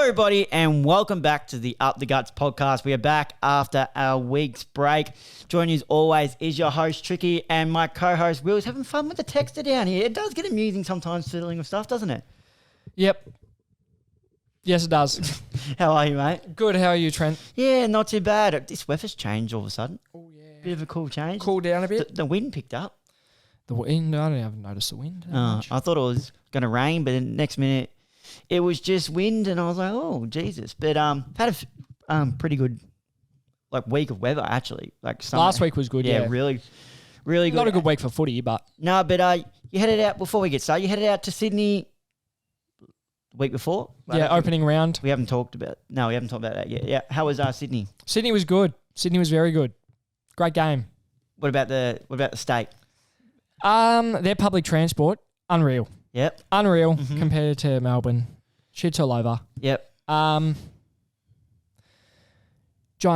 everybody, and welcome back to the Up the Guts podcast. We are back after our week's break. Joining you as always is your host, Tricky, and my co-host, Will, is having fun with the texter down here. It does get amusing sometimes fiddling with stuff, doesn't it? Yep. Yes, it does. How are you, mate? Good. How are you, Trent? Yeah, not too bad. This weather's changed all of a sudden. Oh, yeah. Bit of a cool change. Cool down a bit. The wind picked up. The wind? I don't even notice the wind. I thought it was going to rain, but then next minute it was just wind, and I was like, oh, Jesus. But had a pretty good week of weather, actually. Last week was good, yeah. Really good. Not a good week for footy, but... No, but you headed out, before we get started, you headed out to Sydney the week before? Yeah, opening round. We haven't talked about that yet. Yeah, how was Sydney? Sydney was good. Sydney was very good. Great game. What about the state? Their public transport, unreal. Yep. Unreal compared to Melbourne. Shit's all over. Yep. Giant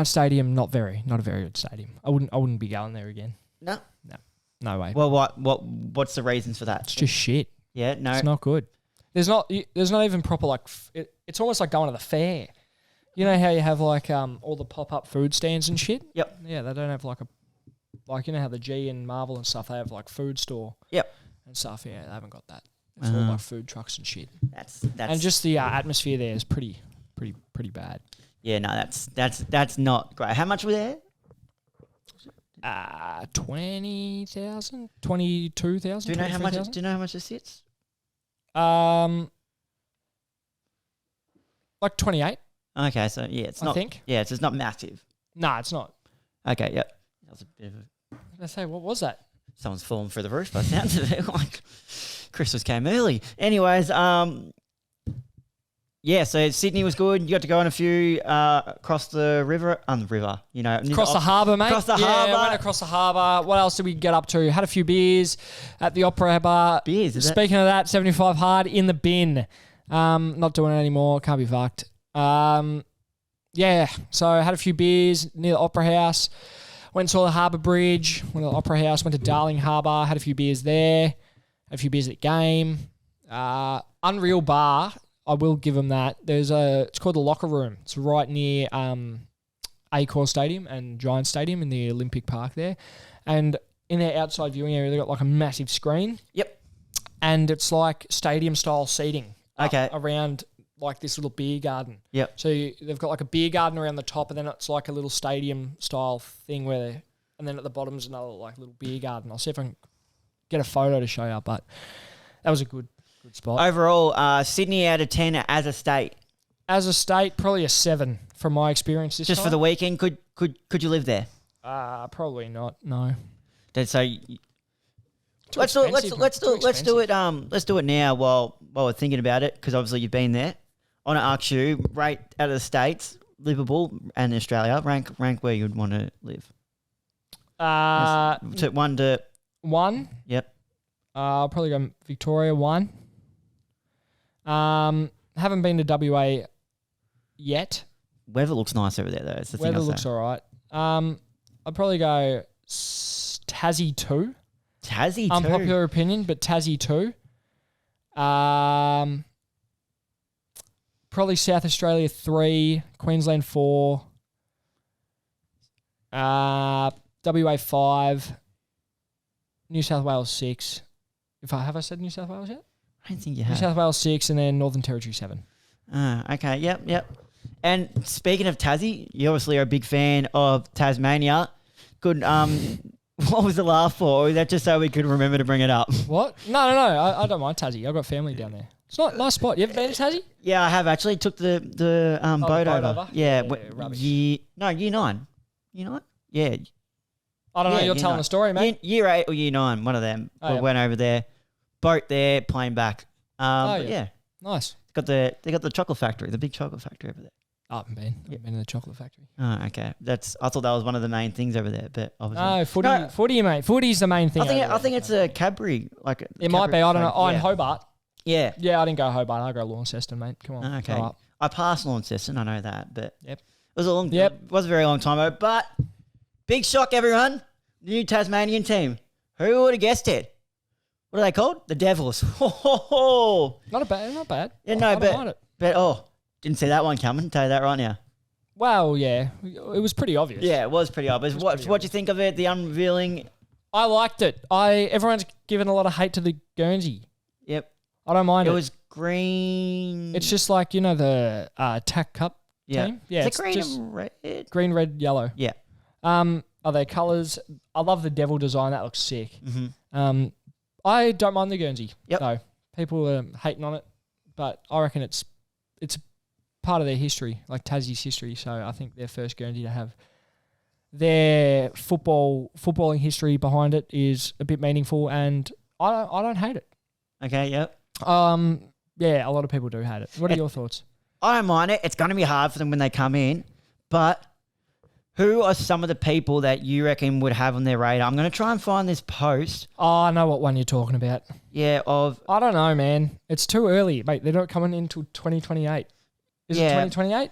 Stadium, not a very good stadium. I wouldn't be going there again. No way. Well, what's the reasons for that? It's just shit. Yeah, no. It's not good. There's not even proper it's almost like going to the fair. You know how you have all the pop-up food stands and shit? Yep. Yeah, they don't have you know how the G and Marvel and stuff, they have food store. Yep. And stuff. Yeah, they haven't got that. It's all food trucks and shit. That's and just the atmosphere there is pretty bad. Yeah, no, that's not great. How much were there? 20,000, 22,000. Do you know how much? Do you know how much it sits? 28. Okay, so yeah, it's not. I think. Yeah, it's not massive. Nah, it's not. Okay, yep. That was a bit of a. I say, what was that? Someone's fallen through the roof by the sounds of it. Christmas came early. Anyways, yeah, so Sydney was good. You got to go on a few across the river, Across the harbour, mate. Across the harbour. Went across the harbour. What else did we get up to? Had a few beers at the Opera Bar. Beers, is it? Speaking of that, 75 hard in the bin. Not doing it anymore. Can't be fucked. Yeah, so I had a few beers near the Opera House. Went and saw the Harbour Bridge. Went to the Opera House. Went to Darling Harbour. Had a few beers there. Had a few beers at the game. Unreal bar. I will give them that. It's called the Locker Room. It's right near Accor Stadium and Giant Stadium in the Olympic Park there. And in their outside viewing area, they've got a massive screen. Yep. And it's stadium-style seating. Okay. Around this little beer garden. Yep. So they've got a beer garden around the top, and then it's a little stadium-style thing and then at the bottom is another little beer garden. I'll see if I can get a photo to show you, but that was a good spot. Overall, Sydney out of 10 as a state. As a state, probably a 7 from my experience this Just time. for the weekend, could you live there? Probably not. No. So let's do it now while we're thinking about it, because obviously you've been there. I want to ask you, rate out of the states, Liverpool and Australia, rank where you'd want to live. 1 to 1. Yep. I'll probably go Victoria 1. Haven't been to WA yet. Weather looks nice over there, though. It's the Weather thing looks all right. I'd probably go Tassie 2. Tassie 2? Unpopular opinion, but Tassie 2. Probably South Australia 3, Queensland 4, WA 5, New South Wales 6. Have I said New South Wales yet? I don't think you have. New South Wales 6, and then Northern Territory 7. Okay, yep. And speaking of Tassie, you obviously are a big fan of Tasmania. Good. What was the laugh for? Or is that just so we could remember to bring it up? What? No. I don't mind Tassie. I've got family down there. It's not a nice spot. You ever been to Tassie? Yeah, I have actually. Took the boat over. Yeah, rubbish. Year 9. Year 9? Yeah. I don't know. You're telling the story, mate. Year 8 or year 9, one of them. Oh, yeah. Went over there, boat there, plane back. Yeah. Nice. They got the chocolate factory, the big chocolate factory over there. I haven't been. I've been in the chocolate factory. Oh, okay. I thought that was one of the main things over there, but obviously. No, footy, mate. Footy's the main thing. I think it's a Cadbury. It might be. I don't know. In Hobart. Yeah. Yeah, I didn't go Hobart. I go Launceston, mate. Come on. Okay. I passed Launceston. I know that, but yep. It was it was a very long time ago. But big shock, everyone! New Tasmanian team. Who would have guessed it? What are they called? The Devils. Not bad. Yeah, no, but Didn't see that one coming. Tell you that right now. Well, yeah, it was pretty obvious. Yeah, it was pretty obvious. What do you think of it? The unveiling. I liked it. Everyone's given a lot of hate to the Guernsey. Yep. I don't mind it. It was green. It's just like, the TAC Cup team. Yeah, it's green and red. Green, red, yellow. Yeah. Are they colours? I love the devil design. That looks sick. Mm-hmm. I don't mind the Guernsey. Yep. No, people are hating on it, but I reckon it's part of their history, like Tassie's history. So I think their first Guernsey to have their footballing history behind it is a bit meaningful, and I don't hate it. Okay. Yep. Yeah, a lot of people do hate it. What are your thoughts? I don't mind it. It's going to be hard for them when they come in, but who are some of the people that you reckon would have on their radar? I'm going to try and find this post. Oh, I know what one you're talking about. Yeah, I don't know, man. It's too early, mate. They're not coming until 2028. Is it 2028?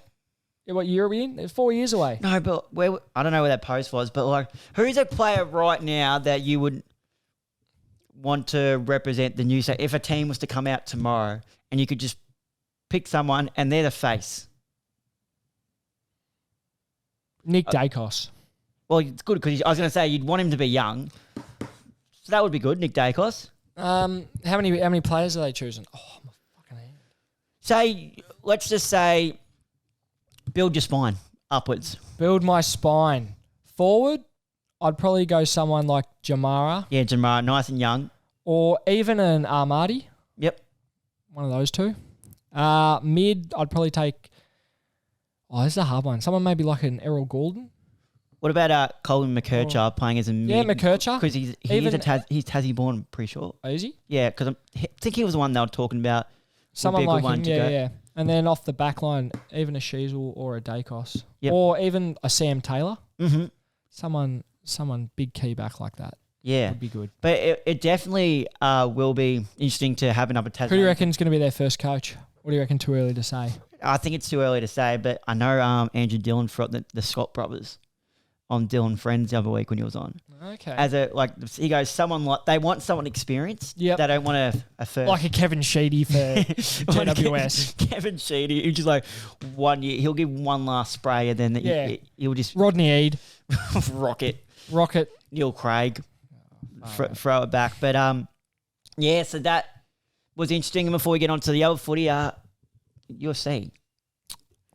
What year are we in? It's 4 years away. No, but I don't know where that post was, but like, who's a player right now that you would want to represent the New South? If a team was to come out tomorrow and you could just pick someone and they're the face. Nick Dacos. Well, it's good because I was going to say you'd want him to be young, so that would be good. Nick Dacos. How many players are they choosing? Oh, my fucking hand. Let's just say, build your spine upwards. Build my spine forward. I'd probably go someone like Jamara. Yeah, Jamara, nice and young, or even an Amartey. Yep, one of those two. Mid, I'd probably take. Oh, this is a hard one. Someone maybe like an Errol Goulden. What about Colin McKercher playing as a mid? Yeah, McKercher. Because he's Tassie born, I'm pretty sure. Oh, is he? Yeah, because I think he was the one they were talking about. Someone like him, yeah. And then off the back line, even a Sheasel or a Dacos. Yep. Or even a Sam Taylor. Mm-hmm. Someone big key back like that. Yeah. Would be good. But it definitely will be interesting to have another Tasmanian. Who do you reckon is going to be their first coach? What do you reckon? Too early to say? I think it's too early to say, but I know Andrew Dillon from the Scott brothers on Dylan Friends the other week when he was on. Okay. He goes, they want someone experienced. Yep. They don't want a first. Like a Kevin Sheedy for GWS. Kevin Sheedy, who just like 1 year, he'll give one last spray and then he'll just Rodney Eade, Rocket, Neil Craig, throw it back. But so that was interesting. And before we get on to the other footy, UFC.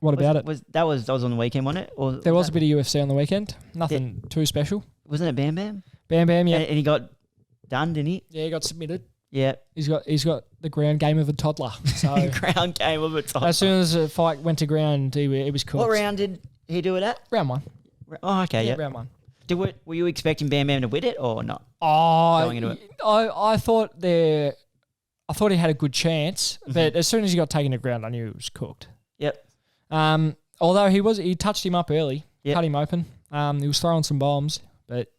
What about it? That was on the weekend, wasn't it? Or there was a bit of UFC on the weekend. Nothing too special. Wasn't it Bam Bam? Bam Bam, yeah. And he got done, didn't he? Yeah, he got submitted. Yeah. He's got the ground game of a toddler. So ground game of a toddler. As soon as the fight went to ground, it was cool. What round did he do it at? Round one. Oh, okay, yeah. Round one. Were you expecting Bam Bam to win it or not? Oh, going into it? I thought he had a good chance, but as soon as he got taken to ground, I knew he was cooked. Yep. Although he touched him up early, cut him open. He was throwing some bombs, but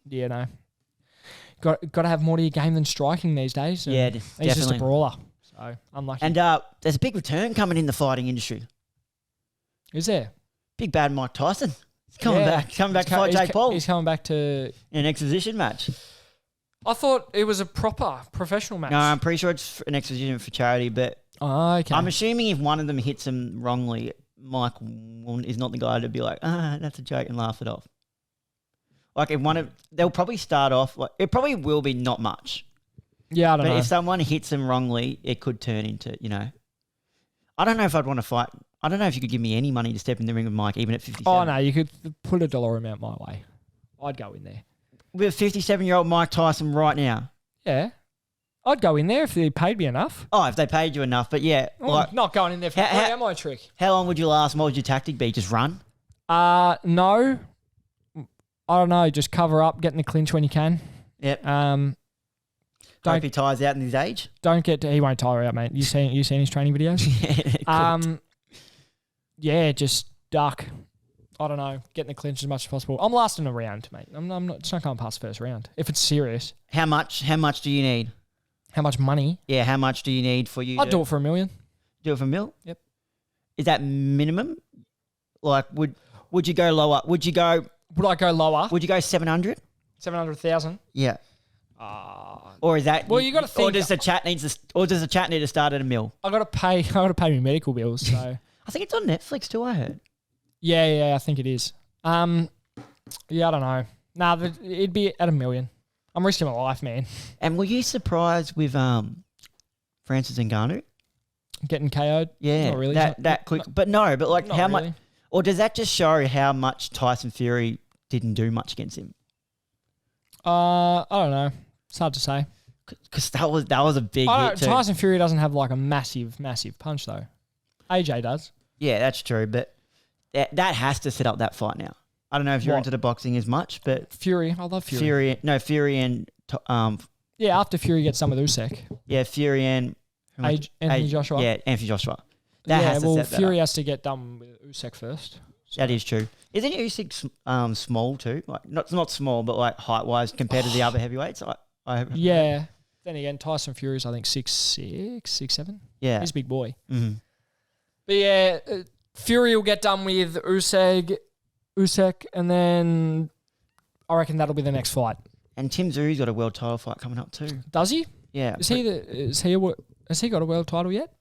got to have more to your game than striking these days. Yeah, he's definitely. just a brawler, so unlucky. And there's a big return coming in the fighting industry. Is there? Big bad Mike Tyson. He's coming back to fight Jake Paul. He's coming back to an exhibition match. I thought it was a proper professional match. No, I'm pretty sure it's an exhibition for charity, but okay. I'm assuming if one of them hits him wrongly, Mike is not the guy to be like, that's a joke and laugh it off. Like they'll probably start off, it probably will be not much. Yeah, I don't know. But if someone hits him wrongly, it could turn into, I don't know if I'd want to fight. I don't know if you could give me any money to step in the ring with Mike, even at 57. Oh, no, you could put a dollar amount my way. I'd go in there. With 57-year-old Mike Tyson right now. Yeah. I'd go in there if they paid me enough. Oh, if they paid you enough. But yeah. I'm not going in there for my trick. How long would you last? What would your tactic be? Just run? No. I don't know. Just cover up, get in the clinch when you can. Yep. Hope he tires out in his age. He won't tire out, mate. You seen his training videos? Yeah, just duck. I don't know. Get in the clinch as much as possible. I'm lasting a round, mate. I'm not. It's not going past the first round. If it's serious. How much do you need? How much money? Yeah, how much do you need for you? I'd do it for $1 million. Do it for $1 million? Yep. Is that minimum? Like, would you go lower? Would I go lower? Would you go 700? 700,000? Yeah. Or is that? Well, you got to think. Or does the chat need to start at $1 million? I got to pay my medical bills. So I think it's on Netflix too, I heard. Yeah, I think it is. Yeah, I don't know. Nah, it'd be at $1 million. I'm risking my life, man. And were you surprised with Francis Ngannou? Getting KO'd? Yeah, not really. That quick. But like how really. much... Or does that just show how much Tyson Fury didn't do much against him? I don't know. It's hard to say. Because that was a big hit too. Tyson Fury doesn't have like a massive punch though. AJ does. Yeah, that's true. But that has to set up that fight now. I don't know if you're into the boxing as much, but... Fury. I love Fury. Fury and... yeah, after Fury gets some with Usyk. Yeah, Fury and... Anthony Joshua. Yeah, Anthony Joshua. Fury has to get done with Usyk first. So. That is true. Isn't Usyk not too? Like not small, but like height wise compared to the other heavyweights. Yeah. Then again, Tyson Fury's I think 6'6", 6'7". Yeah, he's a big boy. Mm-hmm. But yeah, Fury will get done with Usyk, and then I reckon that'll be the next fight. And Tim Zuri's got a world title fight coming up too. Does he? Yeah. Has he got a world title yet?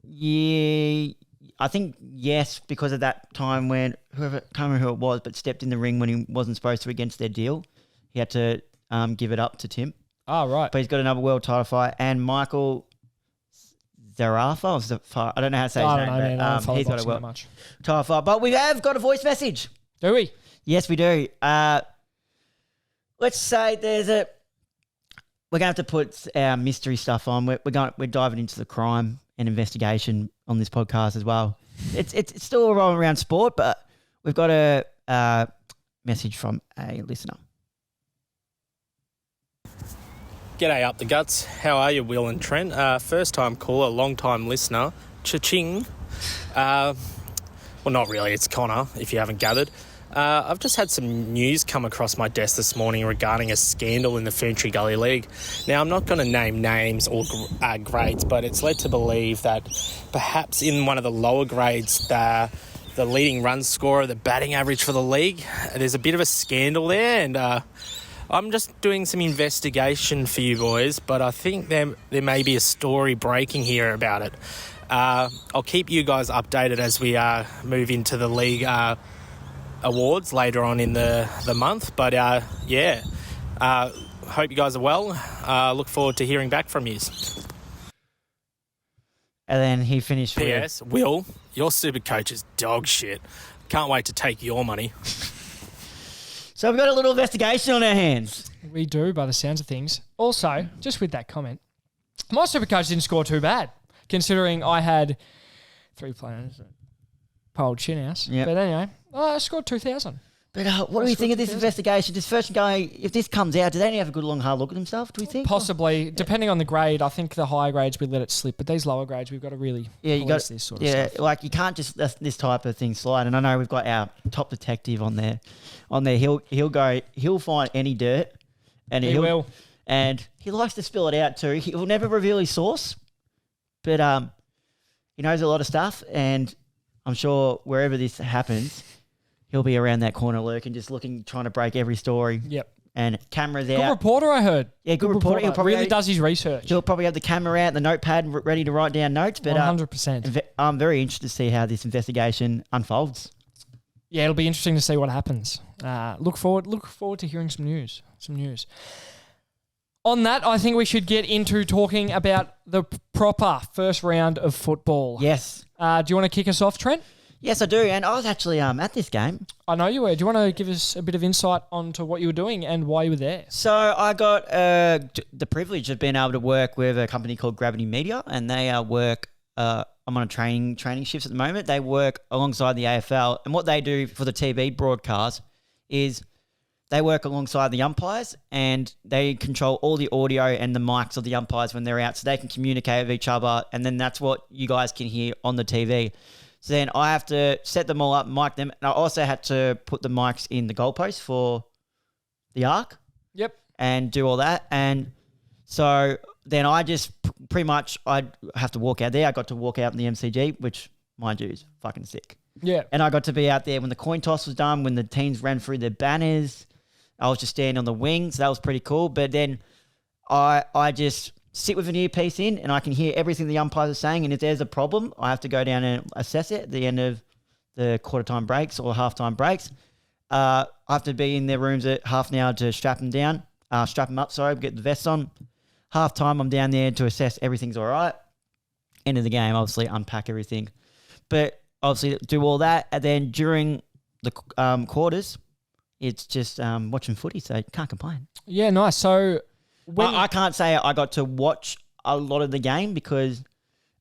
Yeah, I think yes, because of that time when can't remember who it was, but stepped in the ring when he wasn't supposed to against their deal. He had to give it up to Tim. Oh, right. But he's got another world title fight, and Michael Zarafa, I don't know how to say his name, but he's got a world title fight. But we have got a voice message. Do we? Yes, we do. Let's say we're going to have to put our mystery stuff on. We're diving into the crime and investigation on this podcast as well. It's still rolling around sport, but we've got a message from a listener. G'day up the guts. How are you, Will and Trent? First time caller, long time listener. Cha-ching. Well, not really. It's Connor, if you haven't gathered. I've just had some news come across my desk this morning regarding a scandal in the Ferntree Gully League. Now, I'm not going to name names or grades, but it's led to believe that perhaps in one of the lower grades, the leading run scorer, the batting average for the league, there's a bit of a scandal there, and I'm just doing some investigation for you boys, but I think there may be a story breaking here about it. I'll keep you guys updated as we move into the league awards later on in the month, but hope you guys are well. Look forward to hearing back from you. And then he finished with... P.S. Will, your super coach is dog shit. Can't wait to take your money. So we've got a little investigation on our hands. We do, by the sounds of things. Also, just with that comment, my super coach didn't score too bad, considering I had 3 players at Old Chinhouse. Yep. But anyway, I scored 2,000. But what do we think of this investigation? This first guy, if this comes out, do they only have a good long hard look at himself, do we think? Possibly. Depending on the grade, I think the higher grades we let it slip, but these lower grades we've got to really police this sort of stuff. Yeah, like you can't just let this type of thing slide. And I know we've got our top detective on there. He'll find any dirt. And he will. And he likes to spill it out too. He'll never reveal his source. But he knows a lot of stuff, and I'm sure wherever this happens, he'll be around that corner lurking, just trying to break every story. Yep. And cameras out. Good reporter, I heard. Yeah, good reporter. He'll probably really does his research. He'll probably have the camera out, the notepad ready to write down notes. But 100%. I'm very interested to see how this investigation unfolds. Yeah, it'll be interesting to see what happens. Look forward to hearing some news. On that, I think we should get into talking about the proper first round of football. Yes. Do you want to kick us off, Trent? Yes, I do. And I was actually at this game. I know you were. Do you want to give us a bit of insight onto what you were doing and why you were there? So I got the privilege of being able to work with a company called Gravity Media, and they work. I'm on a training shifts at the moment. They work alongside the AFL, and what they do for the TV broadcast is they work alongside the umpires, and they control all the audio and the mics of the umpires when they're out, so they can communicate with each other, and then that's what you guys can hear on the TV. So then I have to set them all up, mic them, and I also had to put the mics in the goalpost for the arc. Yep. And do all that. And so then I just pretty much, I'd have to walk out there. I got to walk out in the MCG, which, mind you, is fucking sick. Yeah. And I got to be out there when the coin toss was done, when the teams ran through their banners. I was just standing on the wing, so that was pretty cool. But then I just sit with an earpiece in and I can hear everything the umpires are saying. And if there's a problem, I have to go down and assess it at the end of the quarter time breaks or halftime breaks. I have to be in their rooms at half an hour to strap them up, get the vests on. Half time, I'm down there to assess everything's all right. End of the game, obviously unpack everything. But obviously do all that. And then during the quarters, it's just watching footy, so can't complain. Yeah, nice. So I can't say I got to watch a lot of the game because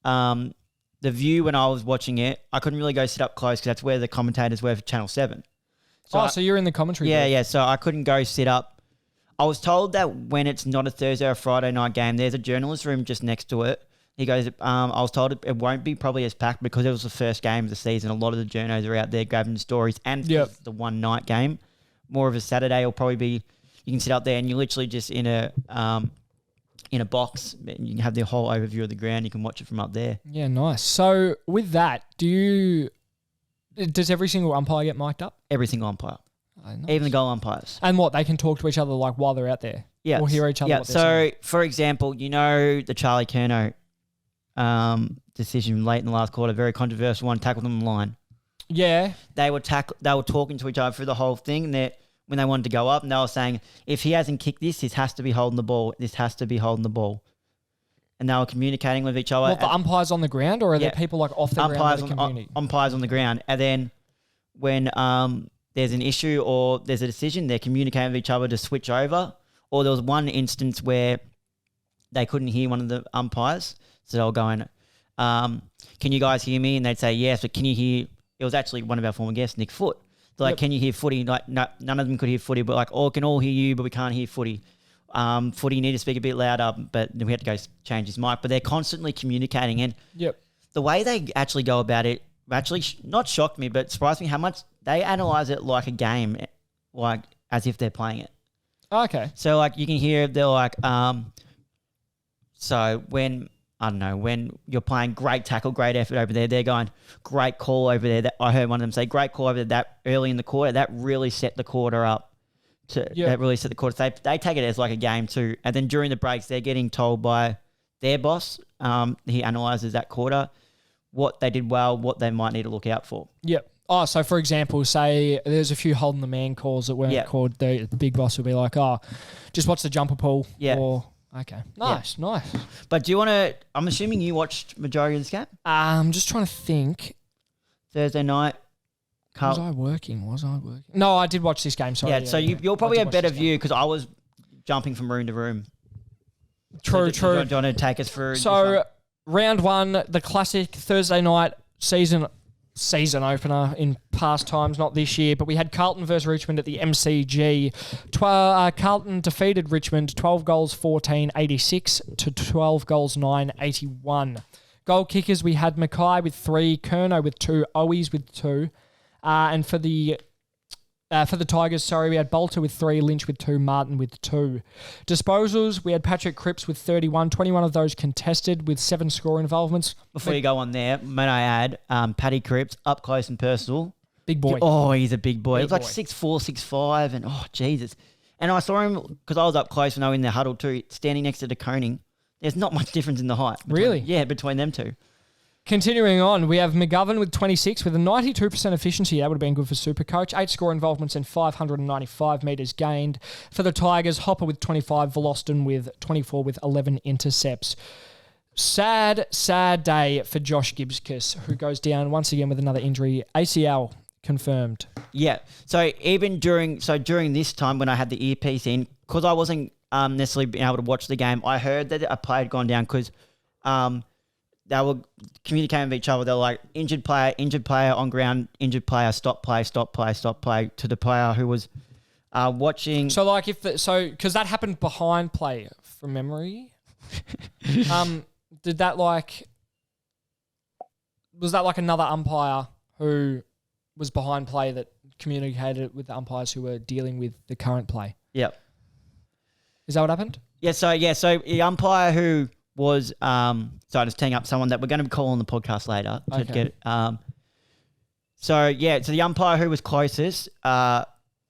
the view when I was watching it, I couldn't really go sit up close because that's where the commentators were for Channel 7. So you're in the commentary booth. Yeah. So I couldn't go sit up. I was told that when it's not a Thursday or Friday night game, there's a journalist room just next to it. He goes, I was told it won't be probably as packed because it was the first game of the season. A lot of the journos are out there grabbing stories and the one night game. More of a Saturday will probably be, you can sit up there and you're literally just in a box and you can have the whole overview of the ground. You can watch it from up there. Yeah, nice. So with that, does every single umpire get mic'd up? Every single umpire. Nice. Even the goal umpires. And what, they can talk to each other like while they're out there? Yeah. Or hear each other what they're saying? So, for example, the Charlie Curnow decision late in the last quarter, very controversial one, tackled them on the line. Yeah. They were talking to each other through the whole thing, and when they wanted to go up, and they were saying, if he hasn't kicked this has to be holding the ball. This has to be holding the ball. And they were communicating with each other. What, the umpires on the ground, or are there people like off the ground in the community? Umpires on the ground. And then when there's an issue or there's a decision, they're communicating with each other to switch over. Or there was one instance where they couldn't hear one of the umpires. So they were going, can you guys hear me? And they'd say, yes, but can you hear... It was actually one of our former guests, Nick Foote. They're like, can you hear footy? Like, no, none of them could hear footy, but like, can all hear you, but we can't hear footy. Footy, you need to speak a bit louder, but then we had to go change his mic. But they're constantly communicating. And the way they actually go about it actually not shocked me, but surprised me how much they analyze it like a game, like as if they're playing it. Okay. So like you can hear they're like, so when you're playing great tackle, great effort over there, they're going great call over there. I heard one of them say great call over there that early in the quarter. That really set the quarter up. That really set the quarter. They take it as like a game too. And then during the breaks, they're getting told by their boss. He analyzes that quarter, what they did well, what they might need to look out for. Yep. Oh, so for example, say there's a few holding the man calls that weren't called. The big boss will be like, just watch the jumper pull. Yeah. Or, okay. Nice. But do you want to, I'm assuming you watched majority of this game? I'm just trying to think. Thursday night. Was I working? No, I did watch this game. Sorry. Yeah, so you'll probably have a better view because I was jumping from room to room. True. Do you want to take us through? So round one, the classic Thursday night season opener in past times, not this year, but we had Carlton versus Richmond at the MCG. Carlton defeated Richmond 12 goals 14, 86 to 12 goals 9, 81. Goal kickers, we had Mackay with 3, Curnow with 2, Owies with 2. And for the Tigers, we had Bolter with 3, Lynch with 2, Martin with 2. Disposals, we had Patrick Cripps with 31, 21 of those contested with 7 score involvements. Before you go on there, may I add, Paddy Cripps, up close and personal. Big boy. Oh, he's a big boy. He was like 6'4", 6'5", and Jesus. And I saw him, because I was up close when I was in the huddle too, standing next to the Koning. There's not much difference in the height. Really? Yeah, between them two. Continuing on, we have McGovern with 26 with a 92% efficiency. That would have been good for Supercoach. 8 score involvements and 595 metres gained. For the Tigers, Hopper with 25, Voloston with 24 with 11 intercepts. Sad day for Josh Gibbs-Kiss, who goes down once again with another injury. ACL confirmed. Yeah. So during this time when I had the earpiece in, because I wasn't necessarily being able to watch the game, I heard that a player had gone down because they were communicating with each other. They were like, injured player on ground, injured player, stop play, to the player who was watching. So like because that happened behind play from memory. Was that like another umpire who was behind play that communicated with the umpires who were dealing with the current play? Yep. Is that what happened? So the umpire who was just teeing up someone that we're going to call on the podcast later to get it. So the umpire who was closest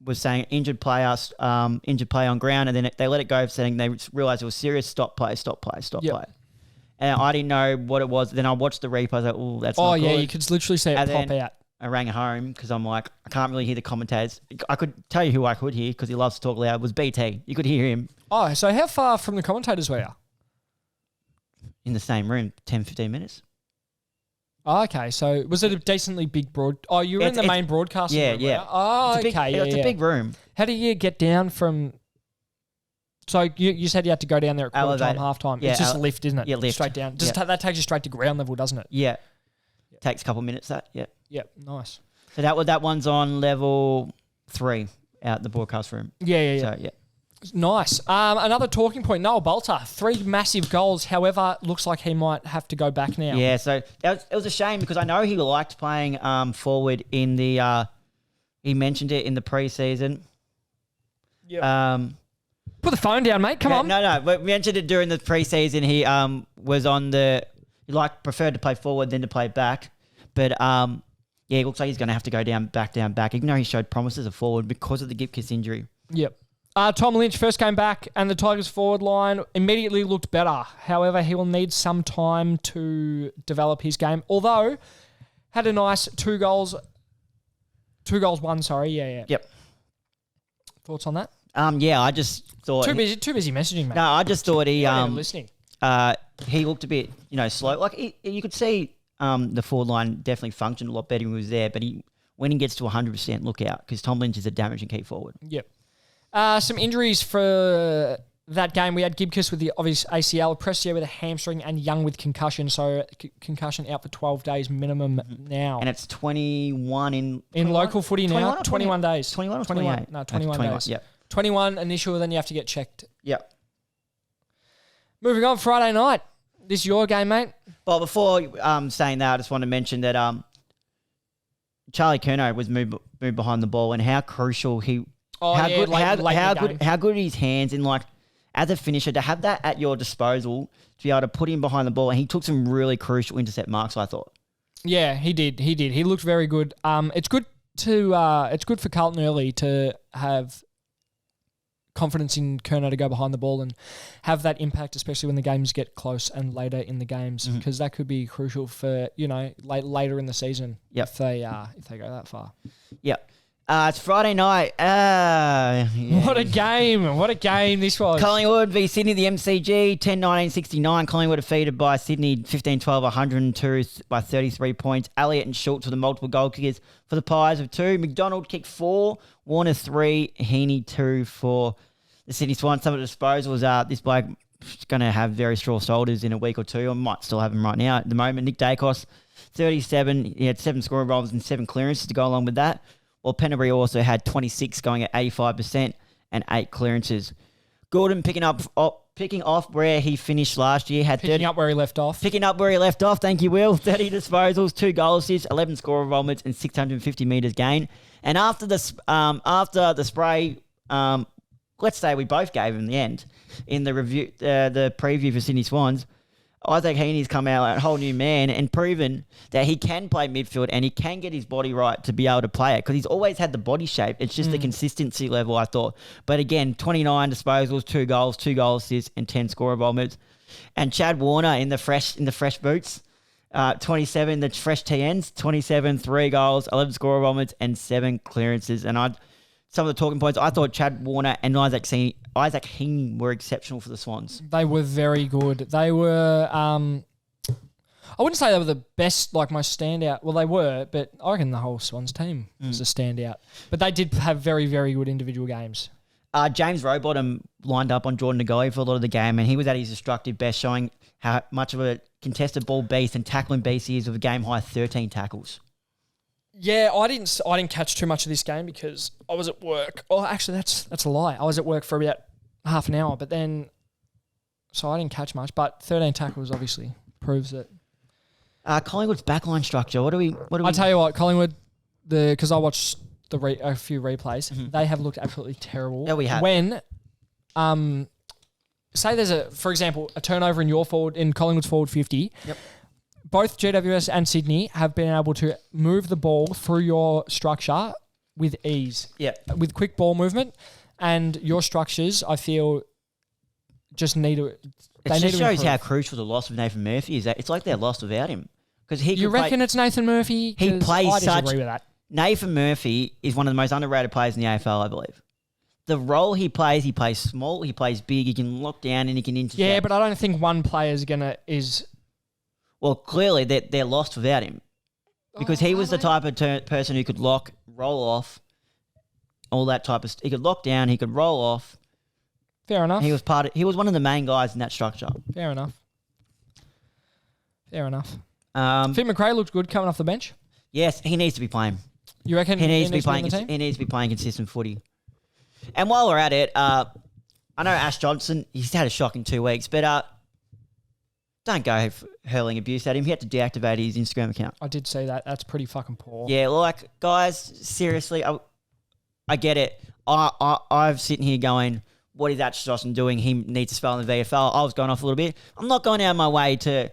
was saying injured player on ground, and then they let it go, saying they realised it was serious. Stop play. And I didn't know what it was. Then I watched the replay. I was like, "Oh, that's not good." Oh yeah, you could literally see it pop out. I rang home because I'm like, I can't really hear the commentators. I could tell you who I could hear because he loves to talk loud. It was BT. You could hear him. Oh, so how far from the commentators were you? In the same room, 10, 15 minutes. Oh, okay, so was it a decently big Oh, you were in the main broadcasting room? Yeah. Oh, it's it's a big room. How do you get down from... So you said you had to go down there at quarter time, half time. Yeah, it's just a lift, isn't it? Yeah, lift. Straight down. That takes you straight to ground level, doesn't it? Yeah. Takes a couple of minutes, that. Yeah. Yep, nice. So that one's on level 3 out the broadcast room. Yeah. So, yeah. Nice. Another talking point, Noah Bolter, 3 massive goals. However, looks like he might have to go back now. Yeah, so it was a shame because I know he liked playing forward in the he mentioned it in the preseason. Yeah. Put the phone down, mate. Come on. No. We mentioned it during the preseason. He was on he preferred to play forward than to play back. But it looks like he's going to have to go back, even though he showed promises of forward because of the Gibkiss injury. Yep. Tom Lynch first came back and the Tigers forward line immediately looked better. However, he will need some time to develop his game. Although, had a nice 2 goals won, sorry. Yeah. Yep. Thoughts on that? I just thought... Too busy messaging, mate. No, I just thought he... listening. He looked a bit, slow. Like, you could see the forward line definitely functioned a lot better when he was there, but when he gets to 100%, look out, because Tom Lynch is a damaging key forward. Yep. Some injuries for that game. We had Gibkiss with the obvious ACL, Prestia with a hamstring, and Young with concussion. So concussion out for 12 days minimum now. And it's 21 in local footy now. 21 days. 21 or 28? No, 21 days. Yeah. 21 initial, then you have to get checked. Yep. Moving on, Friday night. This is your game, mate. Well, before saying that, I just want to mention that Charlie Curnow was moved behind the ball, and how crucial he. How good his hands in, like, as a finisher, to have that at your disposal, to be able to put him behind the ball, and he took some really crucial intercept marks, I thought. Yeah, he did. He looked very good. It's good for Carlton early to have confidence in Curnow to go behind the ball and have that impact, especially when the games get close and later in the games, because that could be crucial for later in the season. Yep. If they go that far. Yep. It's Friday night. Yeah. What a game this was. Collingwood v Sydney, the MCG, 10-19-69. Collingwood defeated by Sydney 15-12, 102 by 33 points. Elliott and Schultz were the multiple goal kickers for the Pies of 2. McDonald kicked 4, Warner 3, Heaney 2 for the Sydney Swans. Some of the disposals, this bloke is going to have very straw shoulders in a week or two. I might still have him right now at the moment. Nick Dacos, 37. He had 7 scoring rolls and 7 clearances to go along with that. Well, Penderbury also had 26 going at 85% and 8 clearances. Gordon picking off where he finished last year. Picking up where he left off. Thank you, Will. 30 disposals, 2 goal assists, 11 score involvements and 650 metres gain. And after the spray, let's say we both gave him the end in the review, the preview for Sydney Swans. Isaac Heaney's come out a whole new man and proven that he can play midfield and he can get his body right to be able to play it, because he's always had the body shape. It's just the consistency level, I thought. But again, 29 disposals, 2 goals, 2 goal assists and 10 score involvements. And Chad Warner in the fresh boots, 27, the fresh TNs, 27, 3 goals, 11 score involvements and 7 clearances. And some of the talking points, I thought Chad Warner and Isaac Heaney were exceptional for the Swans. They were very good. They were, I wouldn't say they were the best, like most standout. Well, they were, but I reckon the whole Swans team was a standout. But they did have very, very good individual games. James Rowbottom lined up on Jordan Ngoi for a lot of the game, and he was at his destructive best, showing how much of a contested ball beast and tackling beast he is with a game-high 13 tackles. Yeah, I didn't catch too much of this game because I was at work. Oh, actually, that's a lie. I was at work for about half an hour, but then, so I didn't catch much. But 13 tackles obviously proves that. Collingwood's backline structure. What do we? I tell you what, Collingwood, because I watched a few replays, they have looked absolutely terrible. Yeah, we have. When, say there's for example, a turnover in Collingwood's forward 50. Yep. Both GWS and Sydney have been able to move the ball through your structure with ease. Yeah. With quick ball movement. And your structures, I feel, just need to... It just shows how crucial the loss of Nathan Murphy is. That it's like they're lost without him. You reckon it's Nathan Murphy? He plays I disagree with that. Nathan Murphy is one of the most underrated players in the AFL, I believe. The role he plays small, he plays big, he can lock down and he can intercept. Yeah, but I don't think one player is... Well, clearly they're lost without him. Because he was the type of person who could lock, roll off, all that type of... He could lock down, he could roll off. Fair enough. He was one of the main guys in that structure. Fair enough. Finn McRae looked good coming off the bench. Yes, he needs to be playing. You reckon he needs to be playing? He needs to be playing consistent footy. And while we're at it, I know Ash Johnson. He's had a shocking 2 weeks, but don't go hurling abuse at him. He had to deactivate his Instagram account. I did see that. That's pretty fucking poor. Yeah, like guys, seriously, I get it. I'm sitting here going, what is Ash Johnson doing? He needs to spell in the VFL. I was going off a little bit. I'm not going out of my way to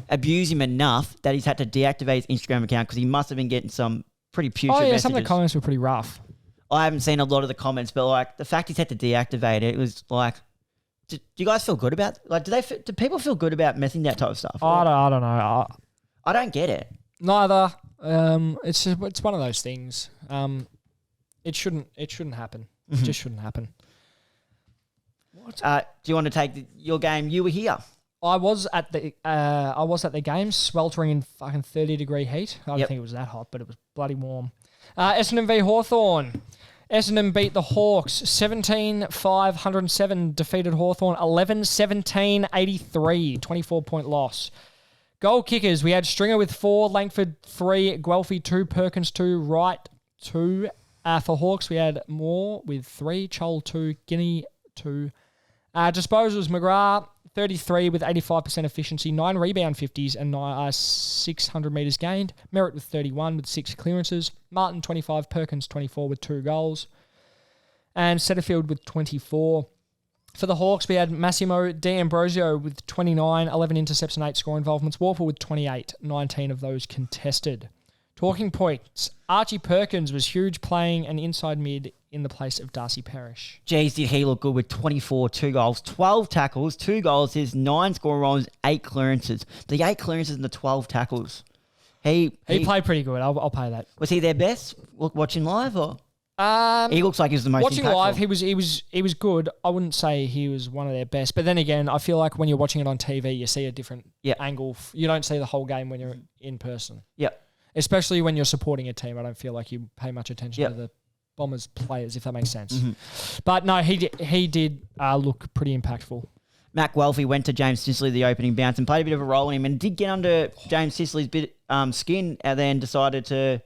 abuse him enough that he's had to deactivate his Instagram account because he must have been getting some pretty putrid messages. Some of the comments were pretty rough. I haven't seen a lot of the comments, but like the fact he's had to deactivate it was like, do you guys feel good about? Like, do people feel good about messing that type of stuff? I don't know. I don't get it. Neither. It's one of those things. It shouldn't happen. It just shouldn't happen. What? Do you want to take your game? You were here. I was at the game, sweltering in fucking 30-degree heat. I don't think it was that hot, but it was bloody warm. Essendon v Hawthorn. Essendon beat the Hawks 17-507, defeated Hawthorn 11-17-83, 24-point loss. Goal kickers, we had Stringer with 4, Langford 3, Guelphy 2, Perkins 2, Wright 2. For Hawks, we had Moore with 3, Chol 2, Guinea 2. Disposals, McGrath 33 with 85% efficiency, 9 rebound 50s and 600 metres gained. Merritt with 31 with 6 clearances. Martin 25, Perkins 24 with 2 goals. And Setterfield with 24. For the Hawks, we had Massimo D'Ambrosio with 29, 11 intercepts and 8 score involvements. Warple with 28, 19 of those contested. Talking points. Archie Perkins was huge playing an inside mid in the place of Darcy Parish. Jeez, did he look good with 24, 2 goals, 12 tackles, 2 goals, his 9 score runs, 8 clearances. The 8 clearances and the 12 tackles. He played pretty good. I'll pay that. Was he their best watching live or? He looks like he was the most watching impactful. Live, he was good. I wouldn't say he was one of their best. But then again, I feel like when you're watching it on TV, you see a different angle. You don't see the whole game when you're in person. Yep. Especially when you're supporting a team. I don't feel like you pay much attention to the Bombers players, if that makes sense. Mm-hmm. But no, he did look pretty impactful. Matt Guelphy went to James Sicily the opening bounce and played a bit of a role in him and did get under James Sicily's skin and then decided to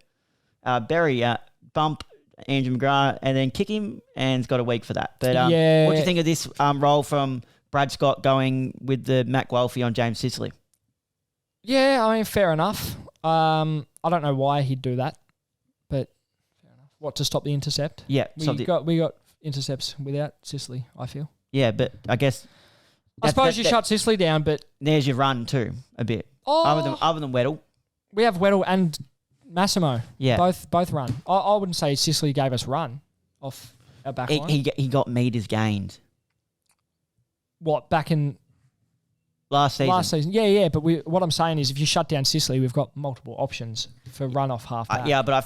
bump Andrew McGrath and then kick him and's got a week for that. But what do you think of this role from Brad Scott going with the Matt Guelphy on James Sicily? Yeah, I mean, fair enough. I don't know why he'd do that, but fair enough. What, to stop the intercept? Yeah. We got intercepts without Sicily, I feel. Yeah, but I guess... I suppose you shut Sicily down, but... There's your run too, a bit. Other than Weddle. We have Weddle and Massimo. Yeah. Both run. I wouldn't say Sicily gave us run off our back line. He got meters gained. What, back in... Last season. Yeah. But what I'm saying is, if you shut down Sicily, we've got multiple options for run off half back. Yeah, but I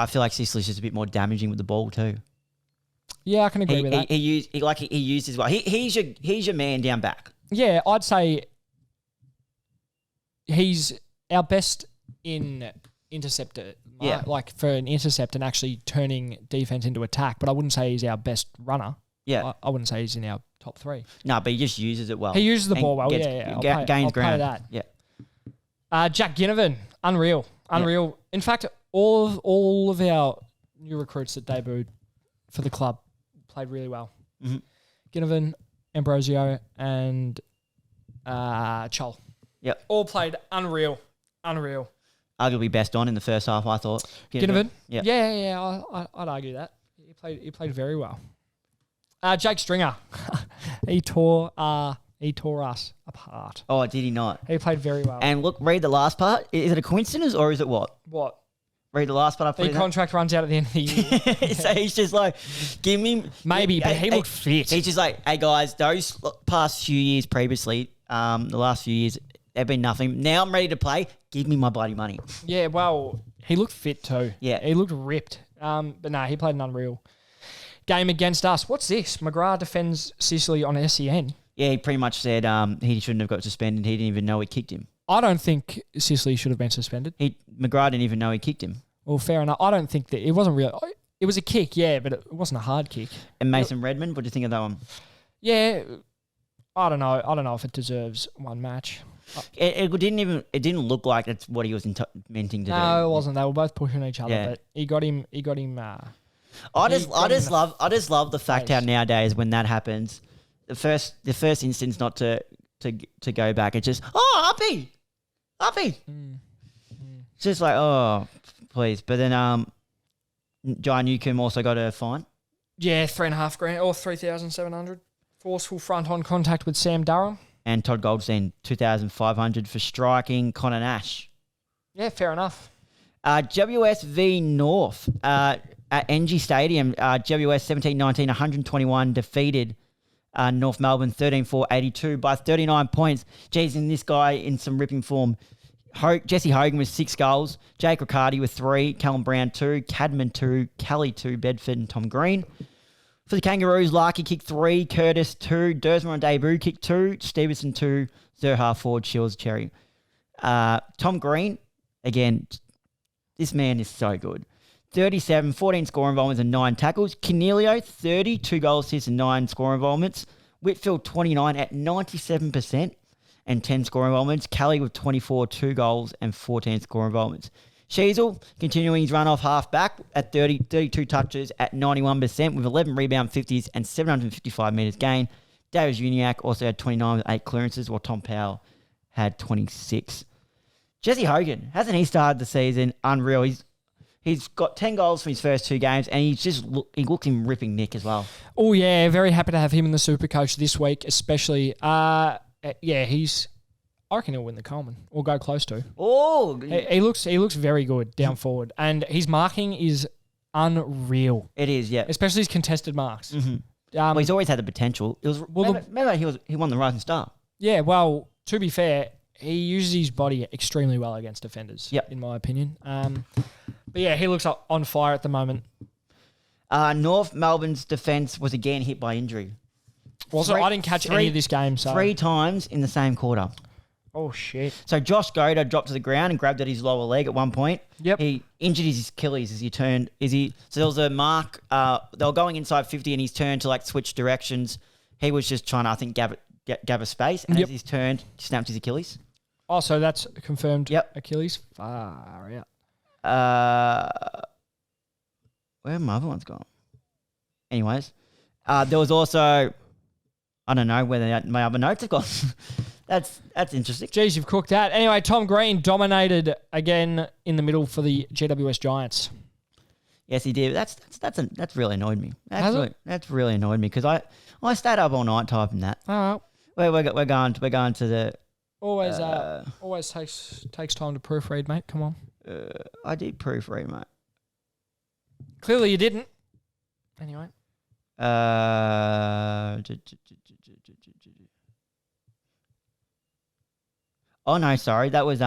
feel like Sicily's just a bit more damaging with the ball too. Yeah, I can agree with that. He used his well. He's your man down back. Yeah, I'd say he's our best in interceptor. Yeah, like for an intercept and actually turning defense into attack. But I wouldn't say he's our best runner. Yeah, I wouldn't say he's in our top 3. No, but he just uses it well. He uses the ball well. Gains I'll ground. pay that. Yeah. Jack Ginnivan, unreal. Yeah. In fact, all of our new recruits that debuted for the club played really well. Mm-hmm. Ginnivan, Ambrosio, and Chol. Yep. All played unreal. Arguably best on in the first half, I thought. Ginnivan? Yeah. Yeah. I'd argue that. He played very well. Jake Stringer. He tore us apart. Oh, did he not? He played very well. And look, read the last part. Is it a coincidence or is it what? What? read the last part I put The in there? contract runs out at the end of the year. So he's just like, give me... Maybe, but he looked fit. He's just like, hey, guys, those past few years previously, the last few years, they've been nothing. Now I'm ready to play. Give me my bloody money. Yeah, well, he looked fit too. Yeah. He looked ripped. But no, he played an unreal game against us. What's this? McGrath defends Sicily on SEN. Yeah, he pretty much said he shouldn't have got suspended. He didn't even know he kicked him. I don't think Sicily should have been suspended. McGrath didn't even know he kicked him. Well, fair enough. I don't think that it wasn't real. It was a kick, yeah, but it wasn't a hard kick. And Mason Redmond, what do you think of that one? Yeah, I don't know. I don't know if it deserves one match. It didn't look like that's what he was meanting to do. No, it wasn't. They were both pushing each other, Yeah. but he got him. I just love the fact how nowadays when that happens, the first instance not to go back, it's just uppy. It's just like, oh, please. But then Jai Newcomb also got a fine. Yeah, $3,500 or 3,700. Forceful front-on contact with Sam Durham. And Todd Goldstein, 2,500 for striking Connor Nash. Yeah, fair enough. WS v North at Engie Stadium. WS 17-19, 121 defeated North Melbourne 13-4, 82 by 39 points. Jeez, and this guy in some ripping form. Jesse Hogan with 6 goals. Jake Riccardi with 3. Callum Brown 2. Cadman 2. Kelly 2. Bedford and Tom Green. For the Kangaroos, Larky kicked 3. Curtis 2. Dersmer on debut kicked 2. Stevenson 2. Zerha Ford, Shields, Cherry. Tom Green, again, this man is so good. 37, 14 score involvements and 9 tackles. Canelio, 30, 2 goal assists and 9 score involvements. Whitfield, 29 at 97% and 10 score involvements. Kelly with 24, 2 goals and 14 score involvements. Sheasel continuing his run off half back at 32 touches at 91% with 11 rebound 50s and 755 metres gain. Davis Uniac also had 29 with 8 clearances, while Tom Powell had 26. Jesse Hogan, hasn't he started the season unreal? He's got 10 goals from his first 2 games, and he looks in ripping nick as well. Oh, yeah, very happy to have him in the Supercoach this week, especially. I reckon he'll win the Coleman or go close to. Oh, he looks very good down forward, and his marking is unreal. It is, yeah. Especially his contested marks. Mm-hmm. Well, he's always had the potential. Remember he won the Rising Star. Yeah, well, to be fair, he uses his body extremely well against defenders. Yep. In my opinion. But yeah, he looks on fire at the moment. North Melbourne's defence was again hit by injury. Also, I didn't catch any of this game. So 3 times in the same quarter. Oh, shit. So Josh Goda dropped to the ground and grabbed at his lower leg at one point. Yep. He injured his Achilles as he turned. So there was a mark. They were going inside 50 and he's turned to switch directions. He was just trying to, I think, gab a space. And as he's turned, he snapped his Achilles. Oh, so that's confirmed. Yep. Achilles. Far out. Where have my other ones gone? Anyways, there was also, I don't know whether my other notes have gone. That's interesting. Jeez, you've cooked that. Anyway, Tom Green dominated again in the middle for the GWS Giants. Yes, he did. That's really annoyed me. That's really annoyed me because I stayed up all night typing that. Oh, well. We're going to the. Always takes time to proofread, mate. Come on. I did proofread, mate. Clearly you didn't. Anyway. Oh no, sorry, that was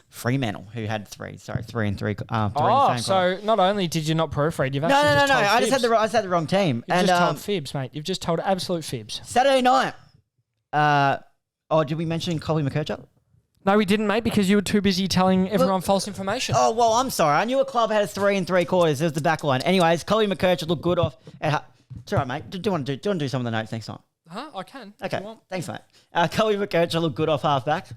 Fremantle who had 3. Sorry, 3 and 3. 3 oh, so not only did you not proofread, you've actually no. told I fibs. just had the wrong team. You've just told fibs, mate. You've just told absolute fibs. Saturday night. Did we mention Colby McKercher? No, we didn't, mate, because you were too busy telling everyone false information. Oh, well, I'm sorry. I knew a club had a 3 and 3/4. It was the back line. Anyways, Colby McKercher looked good off. It's all right, mate. Do you want to do some of the notes next time? Huh? I can. Okay. Thanks, mate. Colby McKercher looked good off half-back.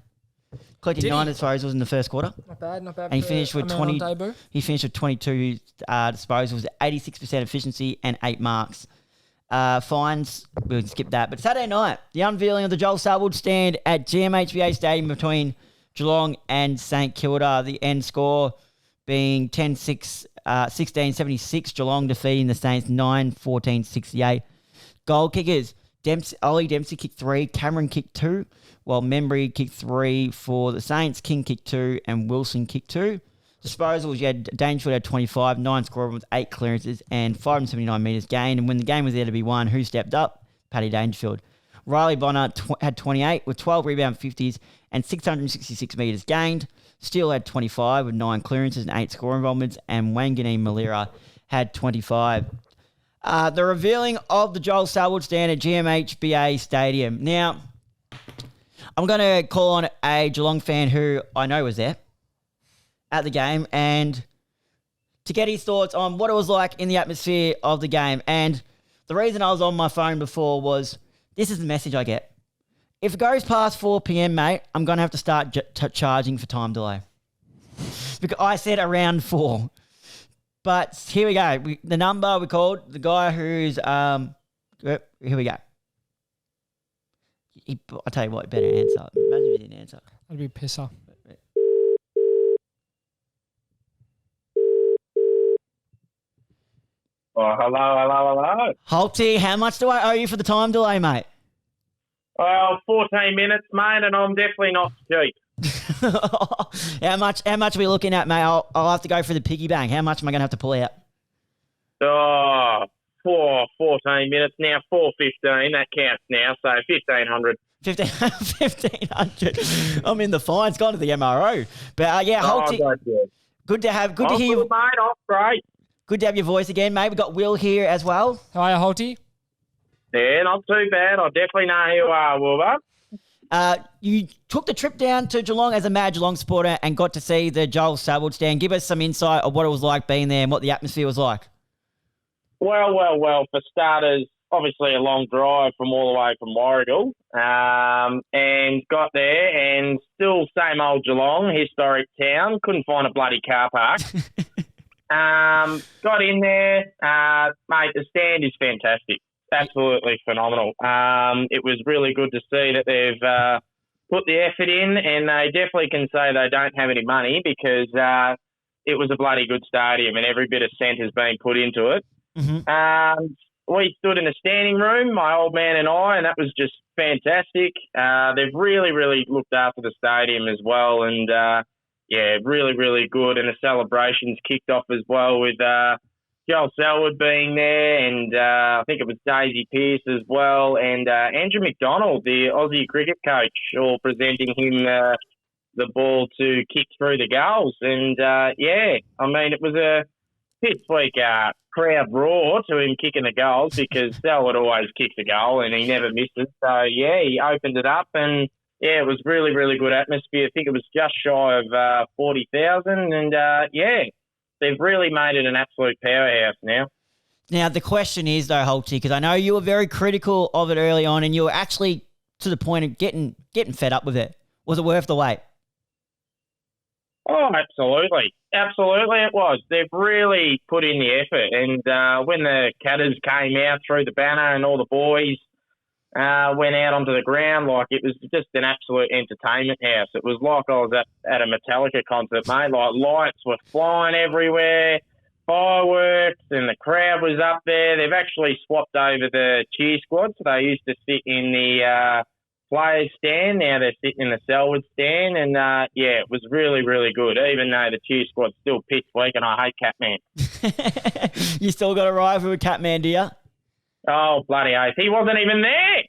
Collected 9 disposals in the first quarter. Not bad. And he finished with 20. He finished with 22 disposals, 86% efficiency, and 8 marks. Fines, we'll skip that. But Saturday night, the unveiling of the Joel Selwood stand at GMHBA Stadium between Geelong and St Kilda. The end score being 10-6, 16-76. Geelong defeating the Saints 9-14-68. Goal kickers, Ollie Dempsey kicked 3, Cameron kicked 2, while Membry kicked 3 for the Saints, King kicked 2, and Wilson kicked 2. Disposals, you had Dangerfield had 25, 9 scoring with 8 clearances and 579 metres gained. And when the game was there to be won, who stepped up? Paddy Dangerfield. Riley Bonner had 28 with 12 rebound 50s and 666 metres gained. Steele had 25 with 9 clearances and 8 scoring involvements. And Wanganeen Malira had 25. The revealing of the Joel Selwood stand at GMHBA Stadium. Now, I'm going to call on a Geelong fan who I know was there at the game and to get his thoughts on what it was like in the atmosphere of the game. And the reason I was on my phone before was this is the message I get. If it goes past 4 p.m, mate, I'm going to have to start charging for time delay. Because I said around 4. But here we go. The number we called, the guy who's... here we go. I'll tell you what, better answer. Imagine if he didn't answer. That'd be a pisser. Oh, hello. Holty, how much do I owe you for the time delay, mate? Well, 14 minutes, mate, and I'm definitely not cheap. How much are we looking at, mate? I'll have to go for the piggy bank. How much am I going to have to pull out? 14 minutes now, 4:15. That counts now, so 1,500. 1,500. I'm in the fine. It's gone to the MRO. But yeah, Holty, good to hear. Good, mate. Oh, great. Good to have your voice again, mate. We've got Will here as well. How are you, Holty? Yeah, not too bad. I definitely know who you are, Wilbur. You took the trip down to Geelong as a mad Geelong supporter and got to see the Joel Selwood stand. Give us some insight of what it was like being there and what the atmosphere was like. Well. For starters, obviously a long drive from all the way from Warragul, and got there and still same old Geelong, historic town. Couldn't find a bloody car park. Got in there, mate. The stand is fantastic. Absolutely phenomenal. It was really good to see that they've put the effort in, and they definitely can say they don't have any money because it was a bloody good stadium and every bit of cent has been put into it. Mm-hmm. We stood in the standing room, my old man and I, and that was just fantastic. They've really, really looked after the stadium as well, and really, really good. And the celebrations kicked off as well with Joel Selwood being there, and I think it was Daisy Pearce as well, and Andrew McDonald, the Aussie cricket coach, all presenting him the ball to kick through the goals. And it was a piss-weak crowd roar to him kicking the goals because Selwood always kicks a goal and he never misses. So, he opened it up and, it was really, really good atmosphere. I think it was just shy of 40,000 and, they've really made it an absolute powerhouse now. Now, the question is, though, Holty, because I know you were very critical of it early on and you were actually to the point of getting fed up with it. Was it worth the wait? Oh, absolutely. Absolutely it was. They've really put in the effort. And when the Catters came out through the banner and all the boys went out onto the ground, it was just an absolute entertainment house. It was like I was at a Metallica concert, mate. Lights were flying everywhere, fireworks, and the crowd was up there. They've actually swapped over the cheer squad. So they used to sit in the players' stand. Now they're sitting in the Selwood stand. And, it was really, really good, even though the cheer squad's still piss weak and I hate Catman. You still got a rival with Catman, do you? Oh, bloody oath. He wasn't even there.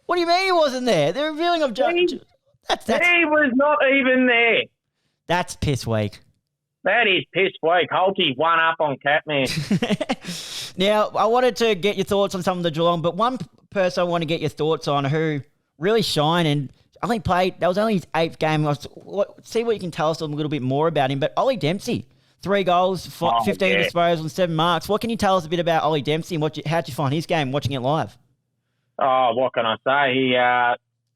What do you mean he wasn't there? The revealing of Joe. He was not even there. That's piss weak. That is piss weak. Holty one up on Catman. Now, I wanted to get your thoughts on some of the Geelong, but one person I want to get your thoughts on who really shined and I think that was only his 8th game. See what you can tell us a little bit more about him. But Ollie Dempsey, 3 goals, 15 disposals and 7 marks. What can you tell us a bit about Ollie Dempsey and how'd you find his game watching it live? Oh, what can I say? He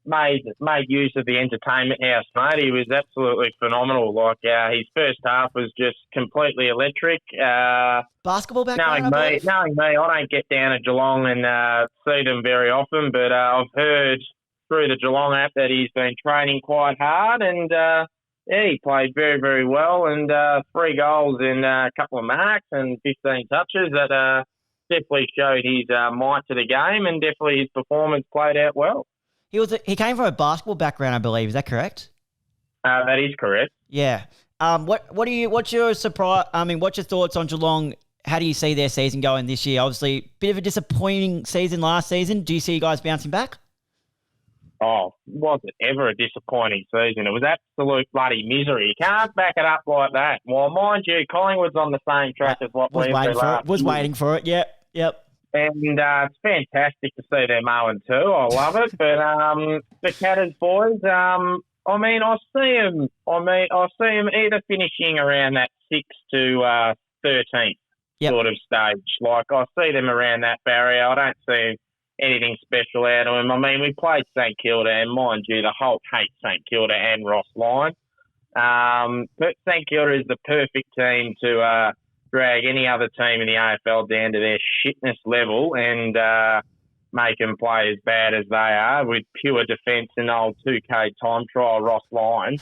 made use of the entertainment house, mate. He was absolutely phenomenal. His first half was just completely electric. Basketball background, knowing me, I don't get down to Geelong and see them very often, but I've heard through the Geelong app that he's been training quite hard and he played very, very well and 3 goals and a couple of marks and 15 touches that definitely showed his might to the game and definitely his performance played out well. He came from a basketball background, I believe. Is that correct? That is correct. Yeah. What's your surprise? I mean, what's your thoughts on Geelong? How do you see their season going this year? Obviously, bit of a disappointing season last season. Do you see you guys bouncing back? Oh, was it ever a disappointing season? It was absolute bloody misery. You can't back it up like that. Well, mind you, Collingwood's on the same track as what we was waiting for it. Yep. And it's fantastic to see them 0-2. I love it. But the Catters boys, I see them either finishing around that 6 to 13th sort of stage. Like, I see them around that barrier. I don't see anything special out of them. I mean, we played St Kilda, and mind you, the Hulk hates St Kilda and Ross Lyon. But St Kilda is the perfect team to drag any other team in the AFL down to their shitness level and make them play as bad as they are with pure defence and old 2K time trial Ross Lyon.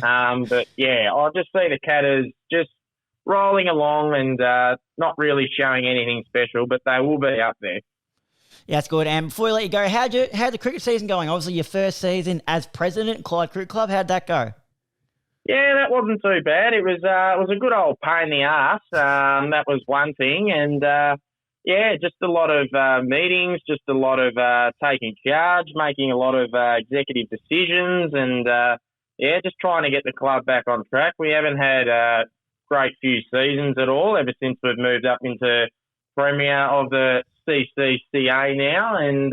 But, yeah, I just see the Catters just rolling along and not really showing anything special, but they will be up there. Yeah, that's good. And before we let you go, how'd the cricket season going? Obviously, your first season as president, Clyde Cricket Club. How'd that go? Yeah, that wasn't too bad. It was a good old pain in the arse. That was one thing. And, just a lot of meetings, just a lot of taking charge, making a lot of executive decisions and, just trying to get the club back on track. We haven't had a great few seasons at all ever since we've moved up into Premier of the CCCA now. And,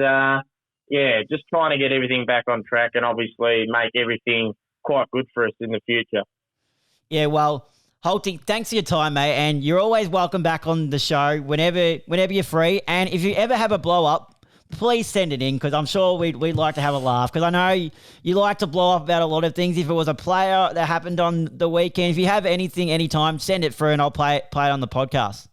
just trying to get everything back on track and obviously make everything quite good for us in the future. Yeah, well, Holty, thanks for your time, mate, and you're always welcome back on the show whenever you're free. And if you ever have a blow up, please send it in because I'm sure we'd like to have a laugh because I know you like to blow up about a lot of things. If it was a player that happened on the weekend, if you have anything anytime, send it through and I'll play it on the podcast.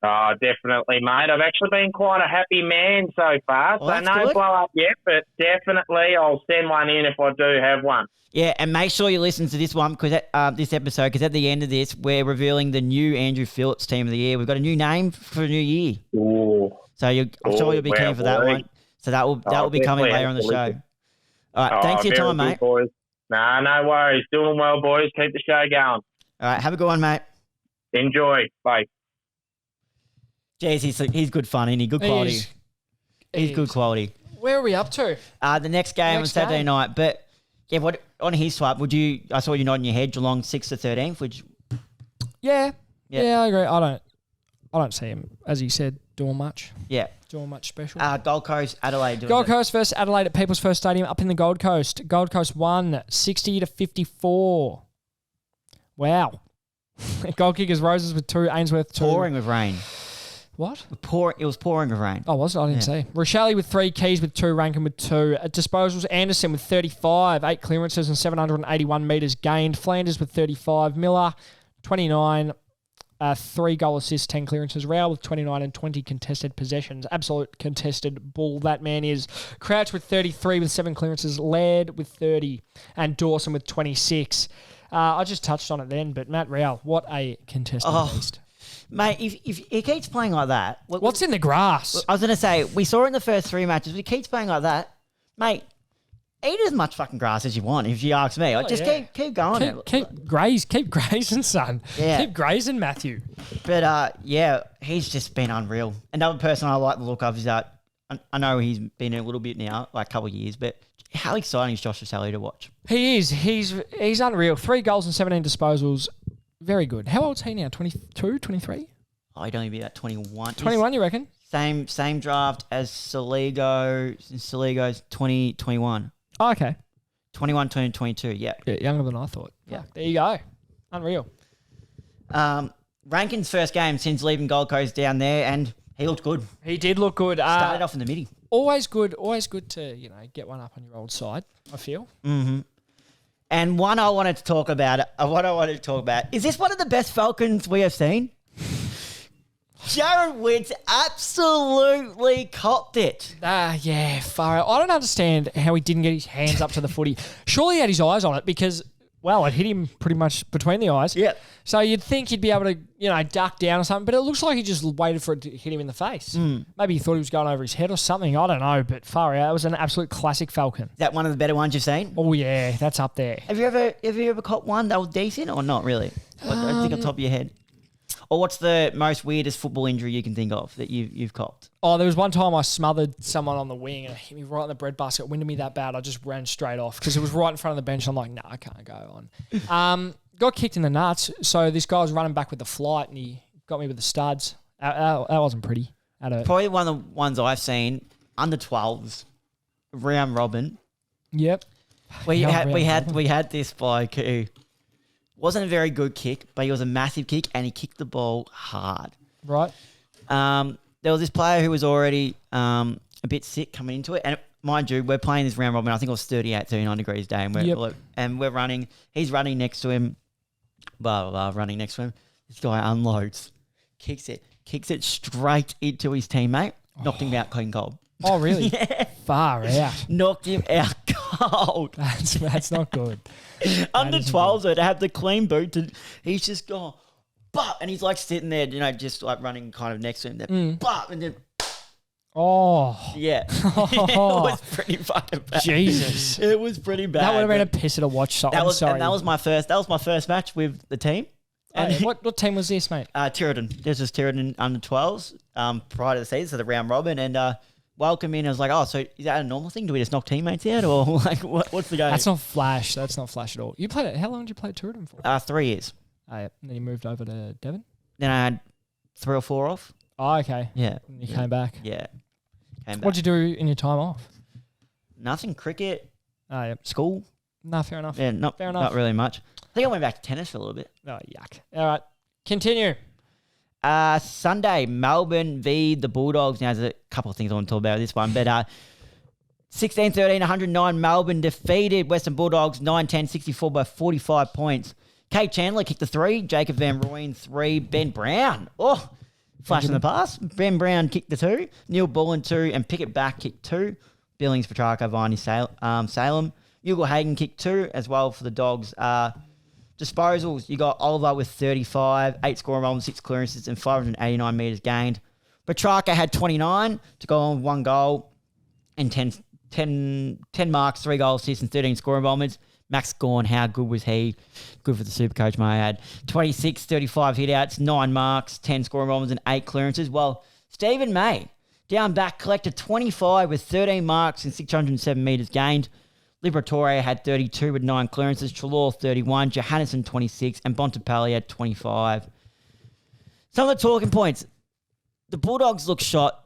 Oh, definitely, mate. I've actually been quite a happy man so far. Well, so no good. blow up yet, but definitely I'll send one in if I do have one. Yeah, and make sure you listen to this one because this episode, because at the end of this, we're revealing the new Andrew Phillips Team of the Year. We've got a new name for the new year. Ooh. So I'm sure you'll be keen for that one. So that will be coming later on the show. All right, thanks for your time, mate. Boys. Nah, no worries. Doing well, boys. Keep the show going. All right, have a good one, mate. Enjoy. Bye. Jeez, he's good fun, isn't he? Good quality. He's good quality. Where are we up to? The next game on Saturday night. But yeah, what on his swipe would you? I saw you nodding your head. Geelong 6 to 13th. Would you? Yeah, I agree. I don't see him, as you said, doing much. Yeah, doing much special. Gold Coast, Adelaide. Gold Coast versus Adelaide at People's First Stadium up in the Gold Coast. Gold Coast won 60 to 54. Wow. Goal kickers Roses with 2, Ainsworth 2. Pouring with rain. What? It was pouring with rain. Oh, was it? I didn't see. Rochelle with 3, Keys with 2, Rankin with 2. At disposals, Anderson with 35, 8 clearances and 781 metres gained. Flanders with 35, Miller 29, 3 goal assists, 10 clearances. Rowell with 29 and 20 contested possessions. Absolute contested bull that man is. Crouch with 33 with 7 clearances. Laird with 30 and Dawson with 26. I just touched on it then, but Matt Rowell, what a contested beast. Mate, if he keeps playing like that... What's in the grass? I was going to say, we saw it in the first 3 matches. If he keeps playing like that, mate, eat as much fucking grass as you want, if you ask me. Keep going. Keep grazing, son. Yeah. Keep grazing, Matthew. But, he's just been unreal. Another person I like the look of is that, I know he's been in a little bit now, like a couple of years, but how exciting is Josh Roselli to watch? He is. He's unreal. 3 goals and 17 disposals. Very good. How old's he now? 22, 23? Oh, he'd only be about 21. 21, you reckon? Same draft as Saligo. Saligo's 2021. Oh, okay. 21, 22, yeah. Yeah, younger than I thought. Yeah. There you go. Unreal. Rankin's first game since leaving Gold Coast down there, and he looked good. He did look good. Started off in the midi. Always good to, get one up on your old side, I feel. Mm-hmm. And what I wanted to talk about, is this one of the best Falcons we have seen? Jared Witts absolutely copped it. Yeah, far out. I don't understand how he didn't get his hands up to the footy. Surely he had his eyes on it because well, it hit him pretty much between the eyes. Yeah. So you'd think he'd be able to, duck down or something, but it looks like he just waited for it to hit him in the face. Maybe he thought he was going over his head or something. I don't know, but far out. It was an absolute classic Falcon. Is that one of the better ones you've seen? Oh, yeah, that's up there. Have you ever caught one that was decent or not really? I think on top of your head. Or what's the most weirdest football injury you can think of that you've copped? Oh, there was one time I smothered someone on the wing and it hit me right in the breadbasket. It winded me that bad, I just ran straight off because it was right in front of the bench. I'm like, nah, I can't go on. Got kicked in the nuts. So this guy was running back with the flight and he got me with the studs. That wasn't pretty. Probably one of the ones I've seen, under 12s, round robin. Yep. We had this bloke who wasn't a very good kick, but he was a massive kick and he kicked the ball hard. Right. There was this player who was already a bit sick coming into it. And mind you, we're playing this round robin. I think it was 38, 39 degrees day. And we're running. He's running next to him. Blah, blah, blah, running next to him. This guy unloads. Kicks it straight into his teammate. Knocked him out clean cold. Oh, really? Yeah. Far out. Knocked him out cold. That's not good. Under 12s, though, to have the clean boot, he's just gone, but, and he's like sitting there, just like running kind of next to him. Then, but, and then, yeah. It was pretty fucking bad. Jesus. It was pretty bad. That would have been a pisser to watch. So I'm sorry. And that was my first match with the team. And what team was this, mate? Tirradin. This was Tirradin under 12s prior to the season, so the round robin. And welcome in. I was like, oh, so is that a normal thing? Do we just knock teammates out, or like what's the game? That's not flash. That's not flash at all. You played it. How long did you play Tirradin for? 3 years. Oh, yeah. And then you moved over to Devon. Then I had 3 or 4 off. Oh, okay. Yeah. And you came back. Yeah. What'd you do in your time off? Nothing. Cricket. Oh, yeah. School. No, fair enough. Yeah, fair enough. Not really much. I think I went back to tennis for a little bit. Oh, yuck. All right. Continue. Sunday, Melbourne v the Bulldogs. Now, there's a couple of things I want to talk about this one, but 16-13, 109, Melbourne defeated Western Bulldogs 9-10, 64 by 45 points. Kate Chandler kicked the 3, Jacob Van Rooyen 3, Ben Brown. Oh, flash in the pass. Ben Brown kicked the 2, Neil Bullen 2, and Pickett back kicked 2. Billings, Petrarca, Viney, Salem. Hugo Hagen kicked 2 as well for the Dogs. Disposals, you got Oliver with 35, 8 scoring runs, 6 clearances, and 589 metres gained. Petrarca had 29 to go on 1 goal and 10 marks, 3 goals, assists, and 13 scoring involvements. Max Gawn, how good was he? Good for the Supercoach, may I add. 26, 35 hitouts, 9 marks, 10 scoring involvements, and 8 clearances. Well, Stephen May, down back, collected 25 with 13 marks and 607 metres gained. Liberatore had 32 with 9 clearances, Trelaw 31, Johannesson 26, and Bontempelli had 25. Some of the talking points. The Bulldogs look shot.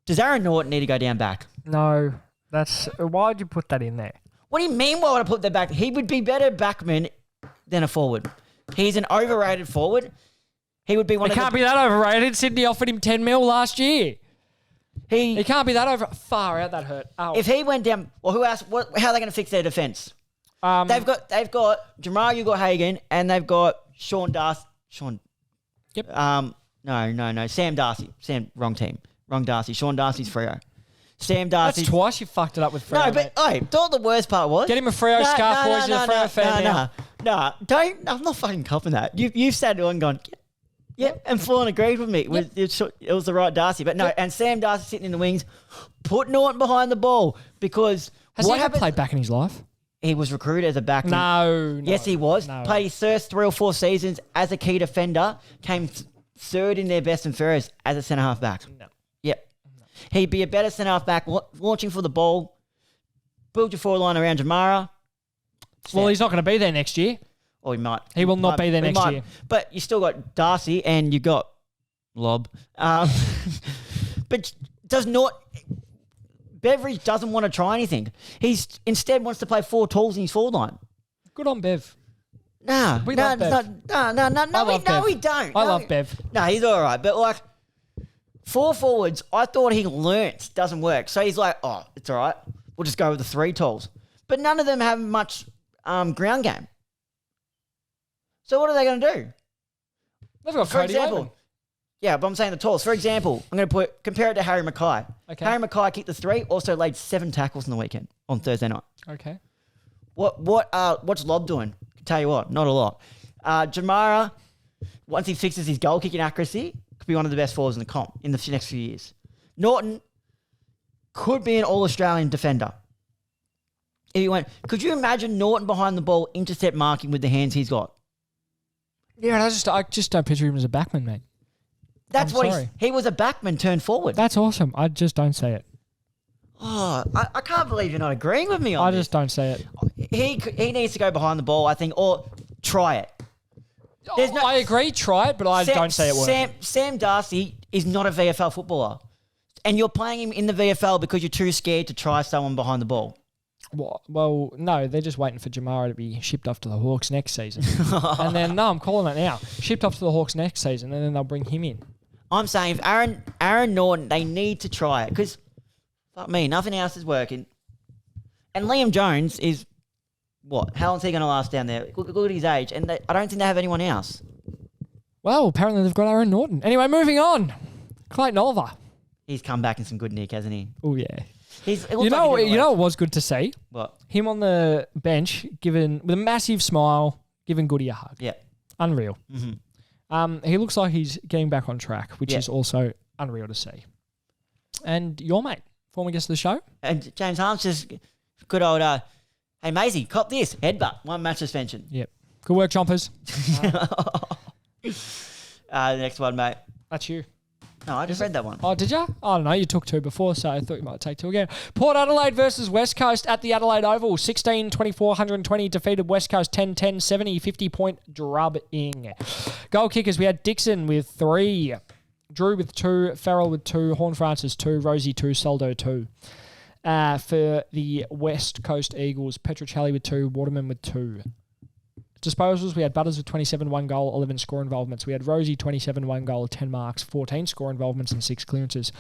Does Aaron Naughton need to go down back? No. Why would you put that in there? What do you mean why would I put that back? He would be better backman than a forward. He's an overrated forward. He would be one of the... He can't be that overrated. Sydney offered him 10 mil last year. He can't be that over. Far out, that hurt. Ow. If he went down, well, who else? How are they going to fix their defence? They've got Jamal Ugle-Hagan and they've got Sean Darcy. Yep. No. Sam Darcy. Wrong team. Wrong Darcy. Sean Darcy's Freo. Sam Darcy. That's twice you fucked it up with Freo. No, but thought the worst part was get him a Freo scarf, boys. He's a Freo fan now. No, don't. I'm not fucking copping that. You've sat there and gone. Yep, and Fawn agreed with me. It was the right Darcy. But no, and Sam Darcy sitting in the wings, put Naughton behind the ball because... Has he ever played back in his life? He was recruited as a back. No. Yes, he was. No. Played his first 3 or 4 seasons as a key defender. Came third in their best and fairest as a centre-half back. No. Yep. No. He'd be a better centre-half back, launching for the ball, build your forward line around Jamara. Well, he's not going to be there next year. Or he might. He will not be there next year. But you still got Darcy and you got Lob. But does not... Beveridge doesn't want to try anything. He's instead wants to play 4 tools in his forward line. Good on Bev. No, we don't. We don't. I love Bev. No, he's all right. But like 4 forwards, I thought he learnt doesn't work. So he's like, oh, it's all right. We'll just go with the 3 tools. But none of them have much ground game. So what are they going to do? They've got For example, yeah, but I'm saying the tools. For example, I'm going to compare it to Harry Mackay. Okay. Harry Mackay kicked the 3, also laid 7 tackles on the weekend on Thursday night. Okay. What's Lob doing Tell you what, not a lot. Jamara, once he fixes his goal kicking accuracy, could be one of the best forwards in the comp in the next few years. Naughton could be an All-Australian defender. If he went, could you imagine Naughton behind the ball intercept marking with the hands he's got? Yeah, and I just don't picture him as a backman, mate. That's he was a backman turned forward. That's awesome. I just don't see it. Oh, I can't believe you're not agreeing with me on this. I just don't see it. He needs to go behind the ball, I think, or try it. I agree, try it, but I don't see it working. Sam Darcy is not a VFL footballer. And you're playing him in the VFL because you're too scared to try someone behind the ball. Well, no, they're just waiting for Jamara to be shipped off to the Hawks next season. And then, no, I'm calling it now. Shipped off to the Hawks next season, and then they'll bring him in. I'm saying if Aaron Naughton, they need to try it because, fuck me, nothing else is working. And Liam Jones is, what? How long is he going to last down there? Look at his age. And I don't think they have anyone else. Well, apparently they've got Aaron Naughton. Anyway, moving on. Clayton Oliver. He's come back in some good nick, hasn't he? Oh, yeah. You know what was good to see? What? Him on the bench, with a massive smile, giving Goody a hug. Yeah. Unreal. Mm-hmm. He looks like he's getting back on track, which is also unreal to see. And your mate, former guest of the show? And James Harms just good old, hey, Maisie, cop this. Headbutt. 1 match suspension. Yep. Good work, Chompers. The next one, mate. That's you. No, I just read that one. Oh, did you? I don't know. You took 2 before, so I thought you might take 2 again. Port Adelaide versus West Coast at the Adelaide Oval. 16-24, 120 defeated West Coast 10-10, 70, 50-point drubbing. Goal kickers, we had Dixon with 3, Drew with 2, Farrell with 2, Horn Francis 2, Rosie 2, Soldo 2. For the West Coast Eagles, Petruccelli with 2, Waterman with 2. Disposals, we had Butters with 27, 1 goal, 11 score involvements. We had Rosie, 27, 1 goal, 10 marks, 14 score involvements and 6 clearances.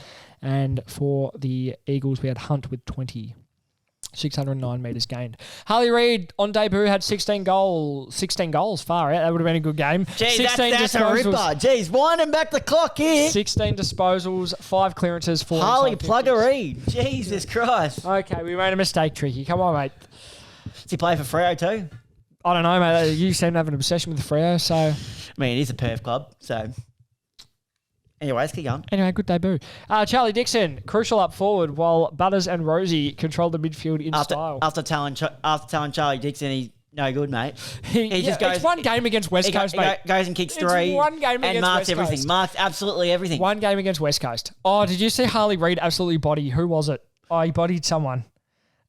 And for the Eagles, we had Hunt with 20, 609 metres gained. Harley Reid on debut had 16 goals, far out. That would have been a good game. Jeez, that's a ripper. Jeez, winding back the clock here. 16 disposals, 5 clearances, 4 Harley plugger Reid. Jesus Christ. Okay, we made a mistake, Tricky. Come on, mate. Does he play for Freo too? I don't know, mate. You seem to have an obsession with Freo, so... I mean, it is a perf club, so... Anyway, let's keep going. Anyway, good debut. Charlie Dixon, crucial up forward, while Butters and Rosie controlled the midfield in style. After telling Charlie Dixon he's no good, mate. He just goes... It's one game against West Coast, mate. Goes and kicks 3. It's one game against marks West everything. Coast. Marks absolutely everything. One game against West Coast. Oh, did you see Harley Reid absolutely body? Who was it? Oh, he bodied someone.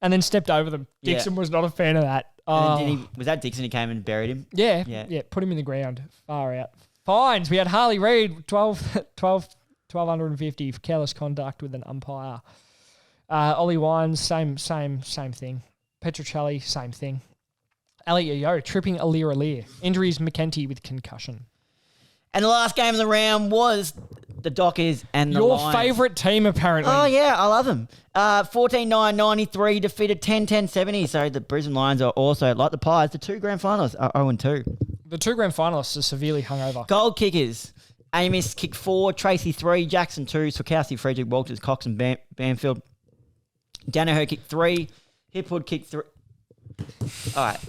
And then stepped over them. Dixon was not a fan of that. Was that Dixon who came and buried him? Yeah. Put him in the ground. Far out. Fines. We had Harley Reid, 1,250 for careless conduct with an umpire. Ollie Wines, same thing. Petruccelli, same thing. Elliot Yo, tripping Alir. Injuries, McKenty with concussion. And the last game of the round was the Dockers and the Lions. Your favourite team, apparently. Oh, yeah, I love them. 14-9-93, defeated 10-10-70. So the Brisbane Lions are also, like the Pies, the 2 grand finalists are 0-2. The 2 grand finalists are severely hungover. Goal kickers. Amos kicked 4, Tracy 3, Jackson 2, Sokowski, Frederick, Walters, Cox and Banfield. Danaher kicked 3, Hipwood kicked 3. All right.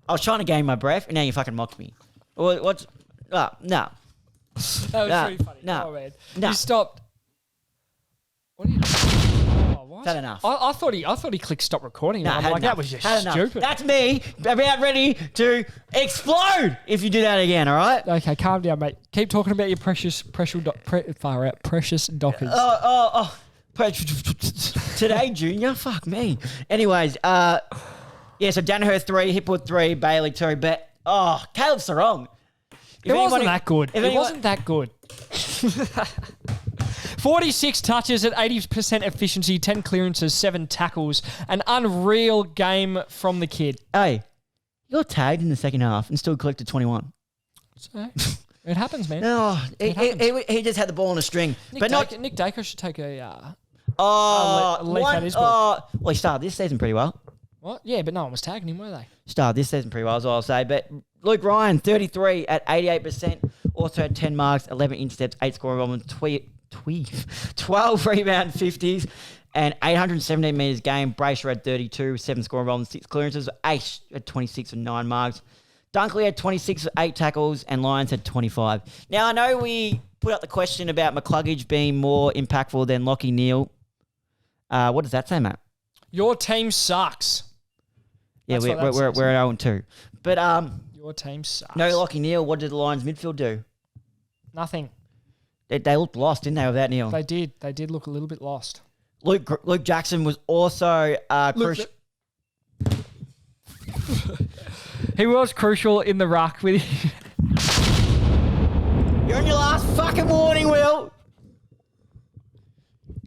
I was trying to gain my breath, and now you fucking mocked me. What's... no. That was pretty funny. No. Oh, man. No. You stopped. What are you doing? Oh, what? Is that enough? I thought he clicked stop recording. No, I'm like, that was just stupid. That's me about ready to explode if you do that again, all right? Okay, calm down, mate. Keep talking about your precious Dockers. Today, Junior? Fuck me. Anyways, so Danaher 3, Hipwood 3, Bailey 2, but, Caleb Sarong. It wasn't that good. It wasn't that good. 46 touches at 80% efficiency, 10 clearances, 7 tackles. An unreal game from the kid. Hey, you got tagged in the second half and still collected 21. So, it happens, man. No, he just had the ball on a string. Nick Dacre should take a leaf at his book. Well, he started this season pretty well. What? Yeah, but no one was tagging him, were they? Started this season pretty well, as I'll say. But Luke Ryan, 33 at 88%. Also had 10 marks, 11 intercepts, 8 score involvement, 12 rebound 50s. And 817 metres game. Brayshaw had 32, 7 scoring roles and 6 clearances. Ace had 26 and 9 marks. Dunkley had 26 with 8 tackles, and Lyons had 25. Now, I know we put up the question about McCluggage being more impactful than Lachie Neale. What does that say, Matt? Your team sucks. Yeah, we're at 0-2. But your team sucks. no Lachie Neale. What did the Lions midfield do? Nothing. They looked lost, didn't they, without Neale? They did. They did look a little bit lost. Luke Jackson was also crucial. He was crucial in the ruck with. You're on your last fucking warning, Will.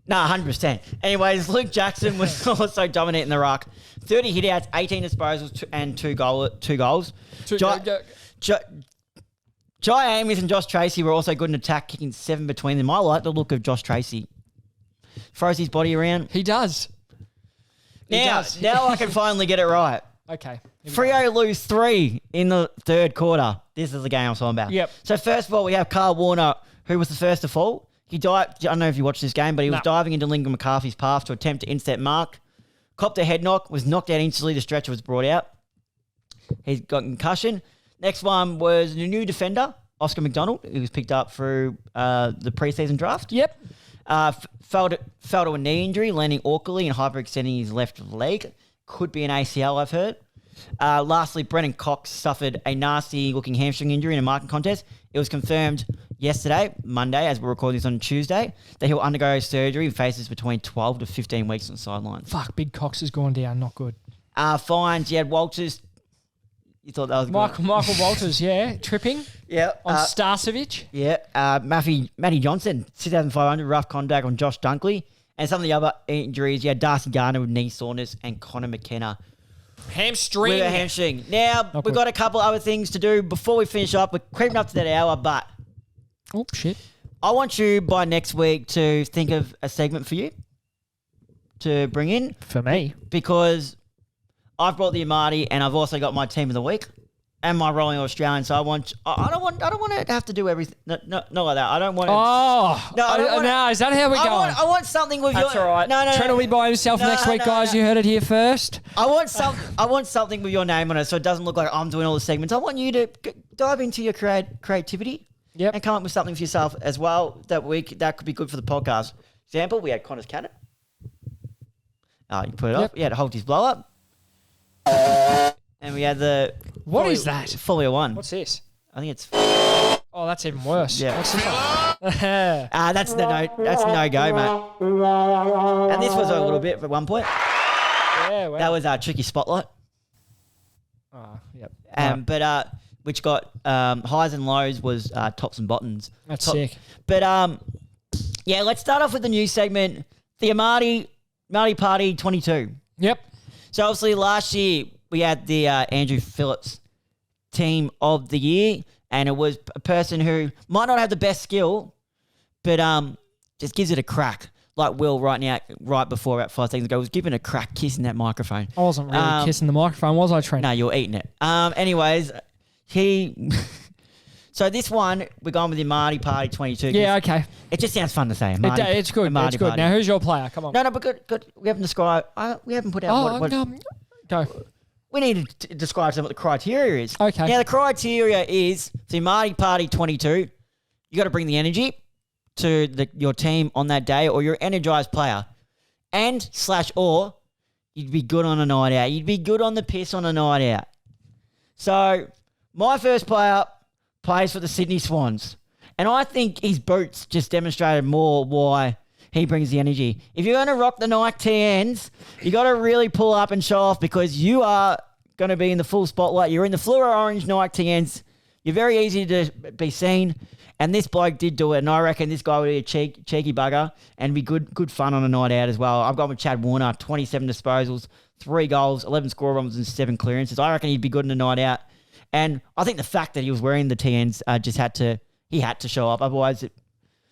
Nah, 100%. Anyways, Luke Jackson was also dominating the ruck. 30 hitouts, 18 disposals, and 2 goals. Jai Amos and Josh Tracy were also good in attack, kicking 7 between them. I like the look of Josh Tracy. Throws his body around. He does. Now I can finally get it right. Okay. Freo lose 3 in the third quarter. This is the game I'm talking about. Yep. So first of all, we have Carl Warner, who was the first to fall. He dived. I don't know if you watched this game, but he was diving into Lincoln McCarthy's path to attempt to intercept Mark. Copped a head knock, was knocked out instantly. The stretcher was brought out. He's got concussion. Next one was the new defender, Oscar McDonald, who was picked up through the preseason draft. Yep. Fell to a knee injury, landing awkwardly and hyperextending his left leg. Could be an ACL, I've heard. Lastly, Brennan Cox suffered a nasty-looking hamstring injury in a marking contest. It was confirmed yesterday, Monday, as we're recording this on Tuesday, that he'll undergo surgery and faces between 12 to 15 weeks on the sidelines. Fuck, Big Cox has gone down. Not good. Fines, you had Walters. You thought that was good? Michael Walters, yeah. Tripping. Yeah. On Starcevic. Yeah. Matty Johnson, 6,500, rough contact on Josh Dunkley. And some of the other injuries, you had Darcy Garner with knee soreness and Connor McKenna hamstring. with a hamstring. Now, we've got a couple other things to do before we finish up. We're creeping up to that hour, but... Oh, shit. I want you, by next week, to think of a segment for you to bring in. For me? Because I've brought the Amartey, and I've also got my team of the week and my rolling Australian. So I don't want to have to do everything. Not like that. I don't want to. Oh. No, is that how we're going? I want something with That's your... all right. No. Trent will be by himself next week, guys. You heard it here first. I want something with your name on it so it doesn't look like I'm doing all the segments. I want you to dive into your creativity and come up with something for yourself as well that week. That could be good for the podcast. Example, we had Connor's cannon. You put it up. You had Holty's blow up. And we had the... What is that? Folio 1. What's this? I think it's... Oh, that's even worse. Yeah. What's this one? That's no go, mate. And this was a little bit at one point. Yeah, wow. That was our tricky spotlight. Oh, yep. But which got highs and lows was tops and bottoms. That's sick. But yeah, let's start off with the new segment, the Amartey Party 22. Yep. So obviously last year we had the Andrew Phillips team of the year, and it was a person who might not have the best skill, but just gives it a crack. Like Will right before about 5 seconds ago, was giving a crack, kissing that microphone. I wasn't really kissing the microphone, was I, Trent? No, you're eating it. Anyways, so this one, we're going with the Amartey Party 22. Yeah, okay. It just sounds fun to say. It's good. It's good. Now, who's your player? Come on. No, but good. We haven't described. We haven't put out. Go. We need to describe what the criteria is. Okay. Now, the criteria is the Amartey Party 22. You got to bring the energy to your team on that day, or you're an energized player, or you'd be good on a night out. You'd be good on the piss on a night out. So, my first player plays for the Sydney Swans, and I think his boots just demonstrated more why he brings the energy. If you're going to rock the Nike TNs, you got to really pull up and show off, because you are going to be in the full spotlight. You're in the fluoro orange Nike TNs. You're very easy to be seen, and this bloke did do it, and I reckon this guy would be a cheeky bugger and be good fun on a night out as well. I've gone with Chad Warner, 27 disposals, 3 goals, 11 score runs and 7 clearances. I reckon he'd be good in a night out, and I think the fact that he was wearing the TNs he had to show up, otherwise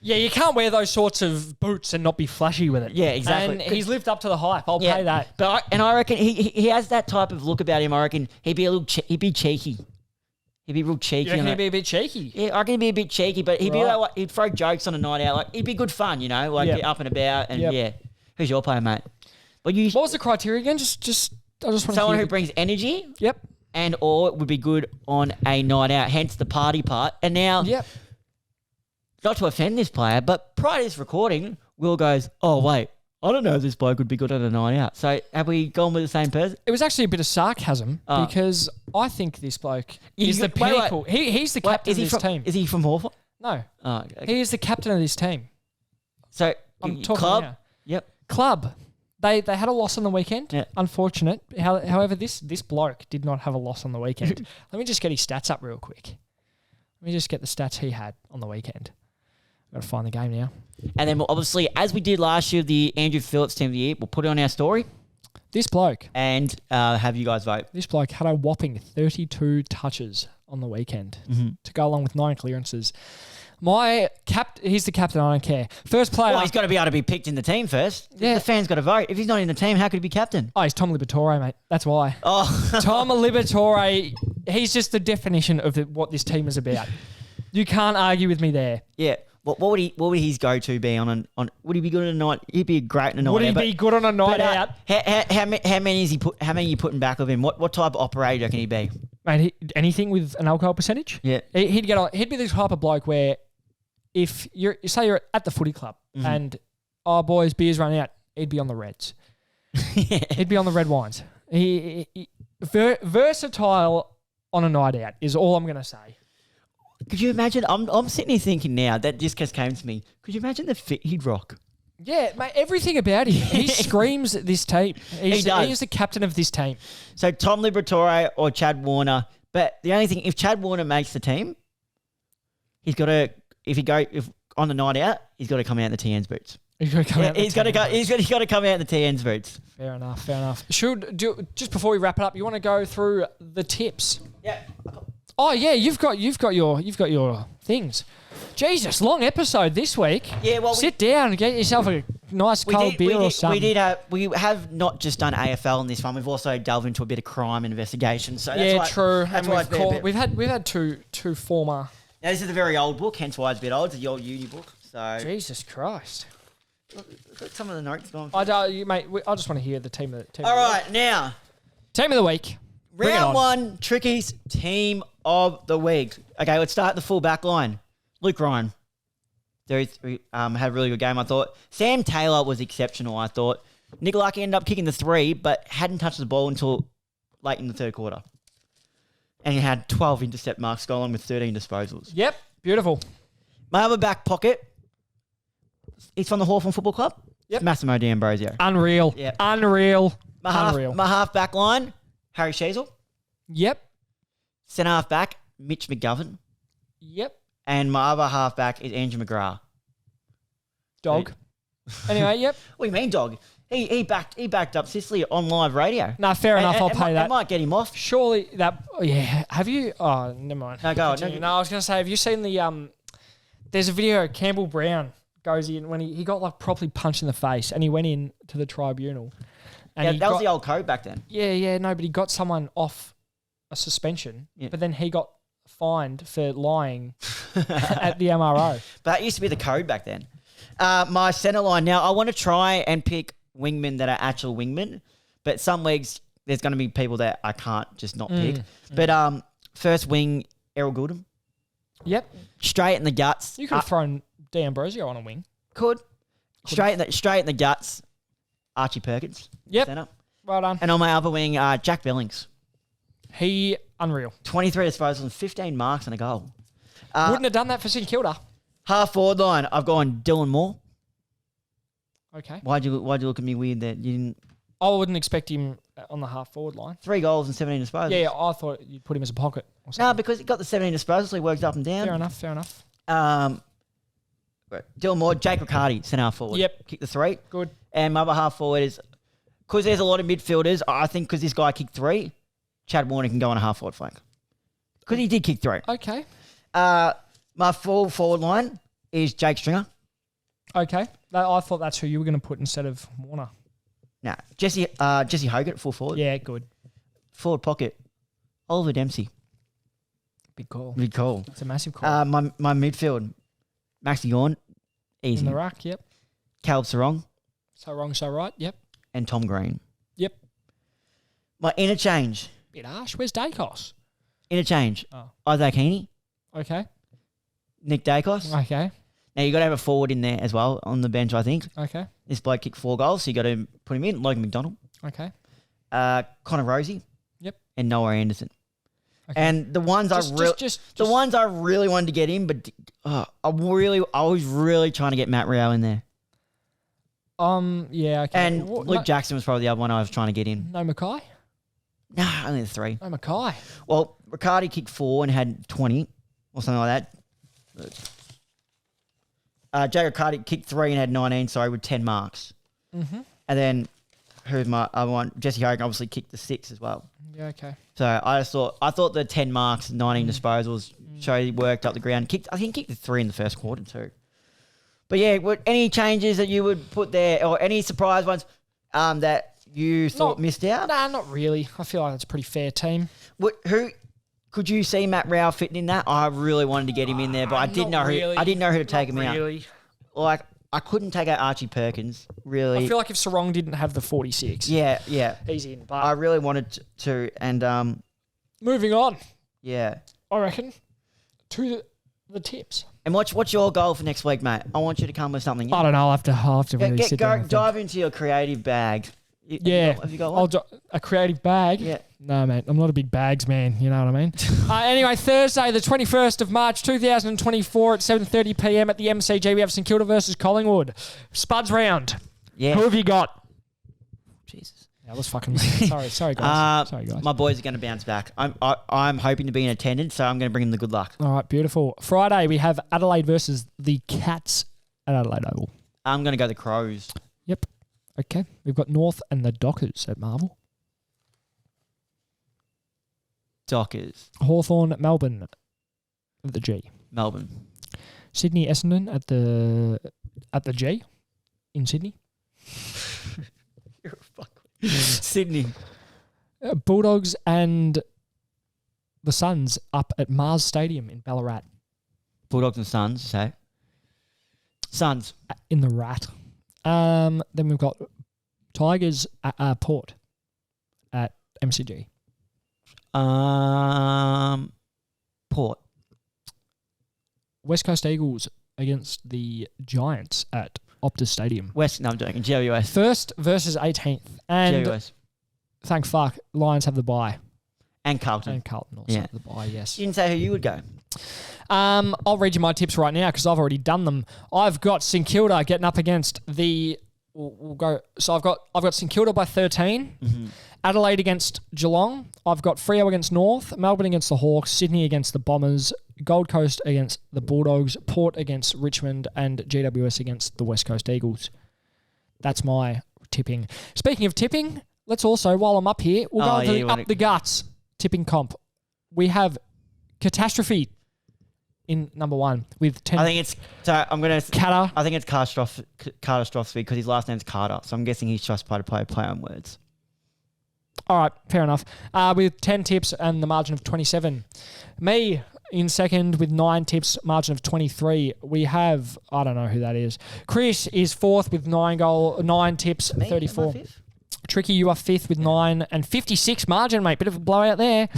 Yeah, you can't wear those sorts of boots and not be flashy with it. Yeah, exactly. And he's lived up to the hype. I'll pay that. But I reckon he has that type of look about him. I reckon he'd be he'd be cheeky. He'd be real cheeky. You reckon he'd be a bit cheeky? Yeah, I reckon he'd be a bit cheeky, but he'd be like, he'd throw jokes on a night out. Like, he'd be good fun, be up and about, and yeah. Who's your player, mate? What was the criteria again? I just want to someone who brings energy. Yep. And or would be good on a night out. Hence the party part. And now, not to offend this player, but prior to this recording, Will goes, "Oh wait, I don't know if this bloke would be good on a night out." So have we gone with the same person? It was actually a bit of sarcasm because I think this bloke is the pinnacle. He's the captain of this team. Is he from Hawthorn? No. Oh, okay. He is the captain of this team. So I'm talking club? now. Yep. Club. They had a loss on the weekend. Yeah. Unfortunate. However, this bloke did not have a loss on the weekend. Let me just get his stats up real quick. Let me just get the stats he had on the weekend. I've got to find the game now. And then we'll obviously, as we did last year, the Andrew Phillips Team of the Year, we'll put it on our story. This bloke. And have you guys vote. This bloke had a whopping 32 touches on the weekend to go along with 9 clearances. He's the captain, I don't care. First player. Well, he's got to be able to be picked in the team first. Yeah. The fans got to vote. If he's not in the team, how could he be captain? Oh, he's Tom Liberatore, mate. That's why. Oh. Tom Liberatore, he's just the definition of what this team is about. You can't argue with me there. Yeah. What would his go-to be on would he be good on a night? He'd be great on a night. Would he be good on a night out? How many is he how many are you putting back of him? What type of operator can he be? Mate, anything with an alcohol percentage? Yeah. He'd get on. He'd be the type of bloke where if you're at the footy club and boys, beers run out, he'd be on the Reds. He'd be on the red wines. He versatile on a night out is all I'm going to say. Could you imagine? I'm sitting here thinking now that just came to me. Could you imagine the fit he'd rock? Yeah, mate, everything about him. He screams at this team. He does. He's the captain of this team. So Tom Liberatore or Chad Warner. But the only thing, if Chad Warner makes the team, he's got to, if on the night out, he's got to come out in the TN's boots. He's got to come out. He's got to come out in the TN's boots. Fair enough. Just before we wrap it up, you want to go through the tips? Yeah. Oh yeah, you've got your things. Jesus, long episode this week. Yeah, well, sit down and get yourself a nice cold beer or something. We have not just done AFL in this one. We've also delved into a bit of crime investigation. So yeah, that's true. That's why we've had two former. Now this is a very old book, hence why it's a bit old. It's the old uni book. So Jesus Christ. Got some of the notes gone. I just want to hear the team. All right, now team of the week. Round 1, Tricky's team of the week. Okay, let's start the full back line. Luke Ryan. Had a really good game, I thought. Sam Taylor was exceptional, I thought. Nick Lucky ended up kicking the 3, but hadn't touched the ball until late in the third quarter. And he had 12 intercept marks, go along with 13 disposals. Yep, beautiful. My other back pocket, he's from the Hawthorn Football Club. Yep. Massimo D'Ambrosio. Unreal. Yep. Unreal. My half back line, Harry Sheasel. Yep. Centre half back, Mitch McGovern. Yep. And my other half back is Andrew McGrath. Dog. Anyway, yep. What do you mean, dog? He backed up Sicily on live radio. No, fair enough. I'll pay that. It might get him off. Surely that. Yeah. Have you? Oh, never mind. No, go on. No, I was going to say, have you seen the there's a video Campbell Brown goes in when he got like properly punched in the face and he went in to the tribunal. And that was the old code back then. Yeah, no, but he got someone off a suspension, but then he got fined for lying at the MRO. But that used to be the code back then. My centre line now, I want to try and pick wingmen that are actual wingmen, but some leagues there's going to be people that I can't just not pick. But first wing, Errol Goulden. Yep. Straight in the guts. You could have thrown D'Ambrosio on a wing. Could. Straight in the guts, Archie Perkins. Yep. Centre. Well done. And on my other wing, Jack Billings. He unreal. 23 disposals and 15 marks and a goal. Wouldn't have done that for St Kilda. Half forward line, I've gone Dylan Moore. Okay. Why'd you look at me weird that you didn't? I wouldn't expect him on the half forward line. 3 goals and 17 disposals. Yeah, I thought you'd put him as a pocket. No, because he got the 17 disposals, so he works up and down. Fair enough. Dylan Moore, Jake Riccardi, centre half forward. Yep. Kick the 3. Good. And my other half forward is, because there's a lot of midfielders, I think because this guy kicked 3, Chad Warner can go on a half forward flank. Because he did kick 3. Okay. My full forward line is Jake Stringer. Okay. I thought that's who you were going to put instead of Warner. Nah. Jesse Hogan, full forward. Yeah, good. Forward pocket, Oliver Dempsey. Big call. It's a massive call. My midfield, Maxi Gawn, easy. In the ruck, yep. Caleb Sarong, So wrong, so right. Yep. and Tom Green. Yep. My interchange. Bit harsh. Where's Dacos? Interchange. Oh. Isaac Heaney, Okay. Nick Dacos. Okay. Now, you got to have a forward in there as well on the bench, I think. Okay. This bloke kicked 4 goals, so you got to put him in. Logan McDonald. Okay. Connor Rosie. Yep. And Noah Anderson. Okay. And the ones Just ones I really wanted to get in, but I was really trying to get Matt Rao in there. Yeah, okay. And Luke Jackson was probably the other one I was trying to get in. No Mackay? Nah, only the 3. No Mackay. Well, Riccardi kicked 4 and had 20 or something like that. Jay Riccardi kicked 3 and had 19, with 10 marks. Mm-hmm. And then who's my other one? Jesse Hogan obviously kicked the 6 as well. Yeah, okay. So I thought the 10 marks, 19 disposals showed he worked up the ground. I think he kicked the 3 in the first quarter too. But yeah, any changes that you would put there, or any surprise ones that you thought missed out? Nah, not really. I feel like it's a pretty fair team. Who could you see Matt Rao fitting in that? I really wanted to get him in there, but I didn't know who to take him out. Like, I couldn't take out Archie Perkins. Really, I feel like if Sarong didn't have the 46, yeah, he's in. But I really wanted to, and moving on, yeah, I reckon to the tips. And what's your goal for next week, mate? I want you to come with something. I don't know. I'll have to really sit down. Dive into your creative bag. Have you got one? A creative bag? Yeah. No, mate. I'm not a big bags man. You know what I mean? Anyway, Thursday, the 21st of March, 2024 at 7:30 p.m. at the MCG, we have St Kilda versus Collingwood. Spuds round. Yeah. Who have you got? Jesus. That was fucking... Sorry, guys. Sorry, guys. My boys are going to bounce back. I'm hoping to be in attendance, so I'm going to bring them the good luck. All right, beautiful. Friday, we have Adelaide versus the Cats at Adelaide Oval. I'm going to go the Crows. Yep. Okay. We've got North and the Dockers at Marvel. Dockers. Hawthorn, Melbourne at the G. Melbourne. Sydney, Essendon at the G in Sydney. You're a fuck. Sydney. Bulldogs and the Suns up at Mars Stadium in Ballarat. Bulldogs and Suns, say. Suns. In the Rat. Then we've got Tigers at Port at MCG. Port. West Coast Eagles against the Giants at Optus Stadium. I'm joking. GWS. 1st versus 18th. And GWS. thank fuck, Lions have the bye. And Carlton. And Carlton also have the bye, yes. You didn't say who you would go. I'll read you my tips right now because I've already done them. I've got St Kilda getting up against the... We'll go. So I've got St Kilda by 13. Mm-hmm. Adelaide against Geelong. I've got Freo against North. Melbourne against the Hawks. Sydney against the Bombers. Gold Coast against the Bulldogs. Port against Richmond. And GWS against the West Coast Eagles. That's my tipping. Speaking of tipping, let's also, while I'm up here, we'll go into the Up the Guts tipping comp. We have Catastrophe in number 1 with 10. I think it's... So I'm going to... Catter. I think it's Catastrophe because his last name's Carter. So I'm guessing he's just trying to play on words. All right, fair enough. With 10 tips and the margin of 27. Me in second with 9 tips, margin of 23. We have... I don't know who that is. Chris is 4th with 9 tips, 34. Tricky, you are 5th with 9 and 56 margin, mate. Bit of a blowout there.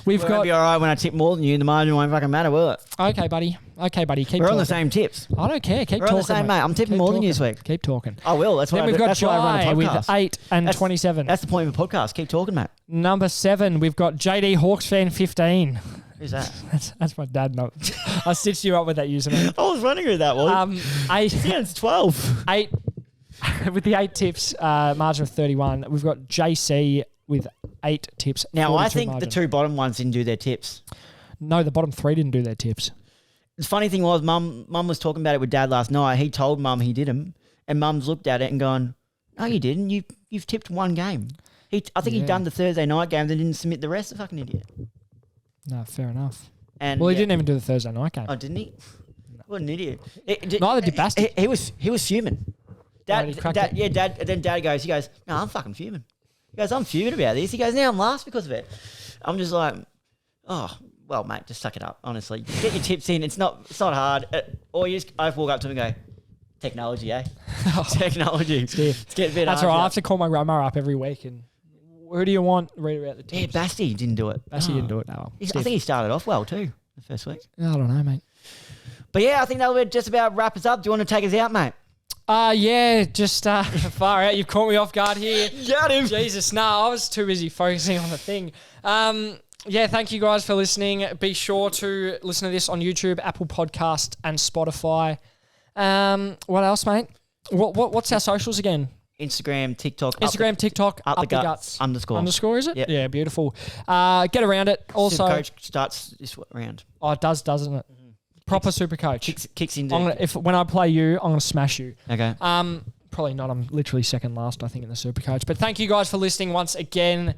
We've got... be all right when I tip more than you. The margin won't fucking matter, will it? Okay, buddy. Keep We're talking. on the same tips. I don't care. Keep We're talking, on the same, mate. I'm tipping more than you this week. Keep talking. I will. That's why then we've got I run Jai a with podcast. 8 and 27. That's the point of a podcast. Keep talking, mate. Number 7, we've got JD Hawks fan 15. Who's that? That's my dad. No, I stitched you up with that username. I was wondering who that was. 8. Yeah, it's 12. 8 with the 8 tips, margin of 31. We've got JC with 8 tips. Now, I think margin. the 2 bottom ones didn't do their tips. No, the bottom 3 didn't do their tips. The funny thing was, Mum was talking about it with Dad last night. He told Mum he did them, and Mum's looked at it and gone, "No, you didn't. You've tipped 1 game." I think he'd done the Thursday night games and didn't submit the rest. The fucking idiot. No, fair enough. And he didn't even do the Thursday night game. Oh, didn't he? No. What an idiot. Neither did Basti. He was fuming. Dad, it. Dad. Then Dad goes, "No, I'm fucking fuming." He goes, "I'm fuming about this." He goes, "Now I'm last because of it." I'm just like, oh. Well, mate, just suck it up, honestly. Get your tips in. It's not hard. Or you just I walk up to him and go, Technology, eh? Technology. It's getting a bit That's hard. all right. I have to call my grandma up every week and who do you want? Read about the Yeah, teams. Basti didn't do it. Basti didn't do it. No. I think he started off well too the first week. I don't know, mate. But yeah, I think that'll just about wrap us up. Do you want to take us out, mate? Just far out. You've caught me off guard here. Got him. Jesus, I was too busy focusing on the thing. Thank you guys for listening. Be sure to listen to this on YouTube, Apple Podcast, and Spotify. What else, mate? What's our socials again? Instagram, TikTok. TikTok, up the guts underscore, is it? Yep. Yeah, beautiful. Get around it. Also, Supercoach starts this round. Oh, it does, doesn't it? Mm-hmm. Proper Supercoach. Kicks into. When I play you, I'm gonna smash you. Okay. Probably not. I'm literally second last, I think, in the Supercoach. But thank you guys for listening once again.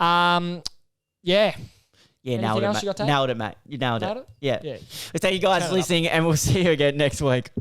Yeah, nailed it, mate. Nailed it, mate. You nailed it. Nailed it? Yeah. Yeah. Thank you guys for listening, and we'll see you again next week.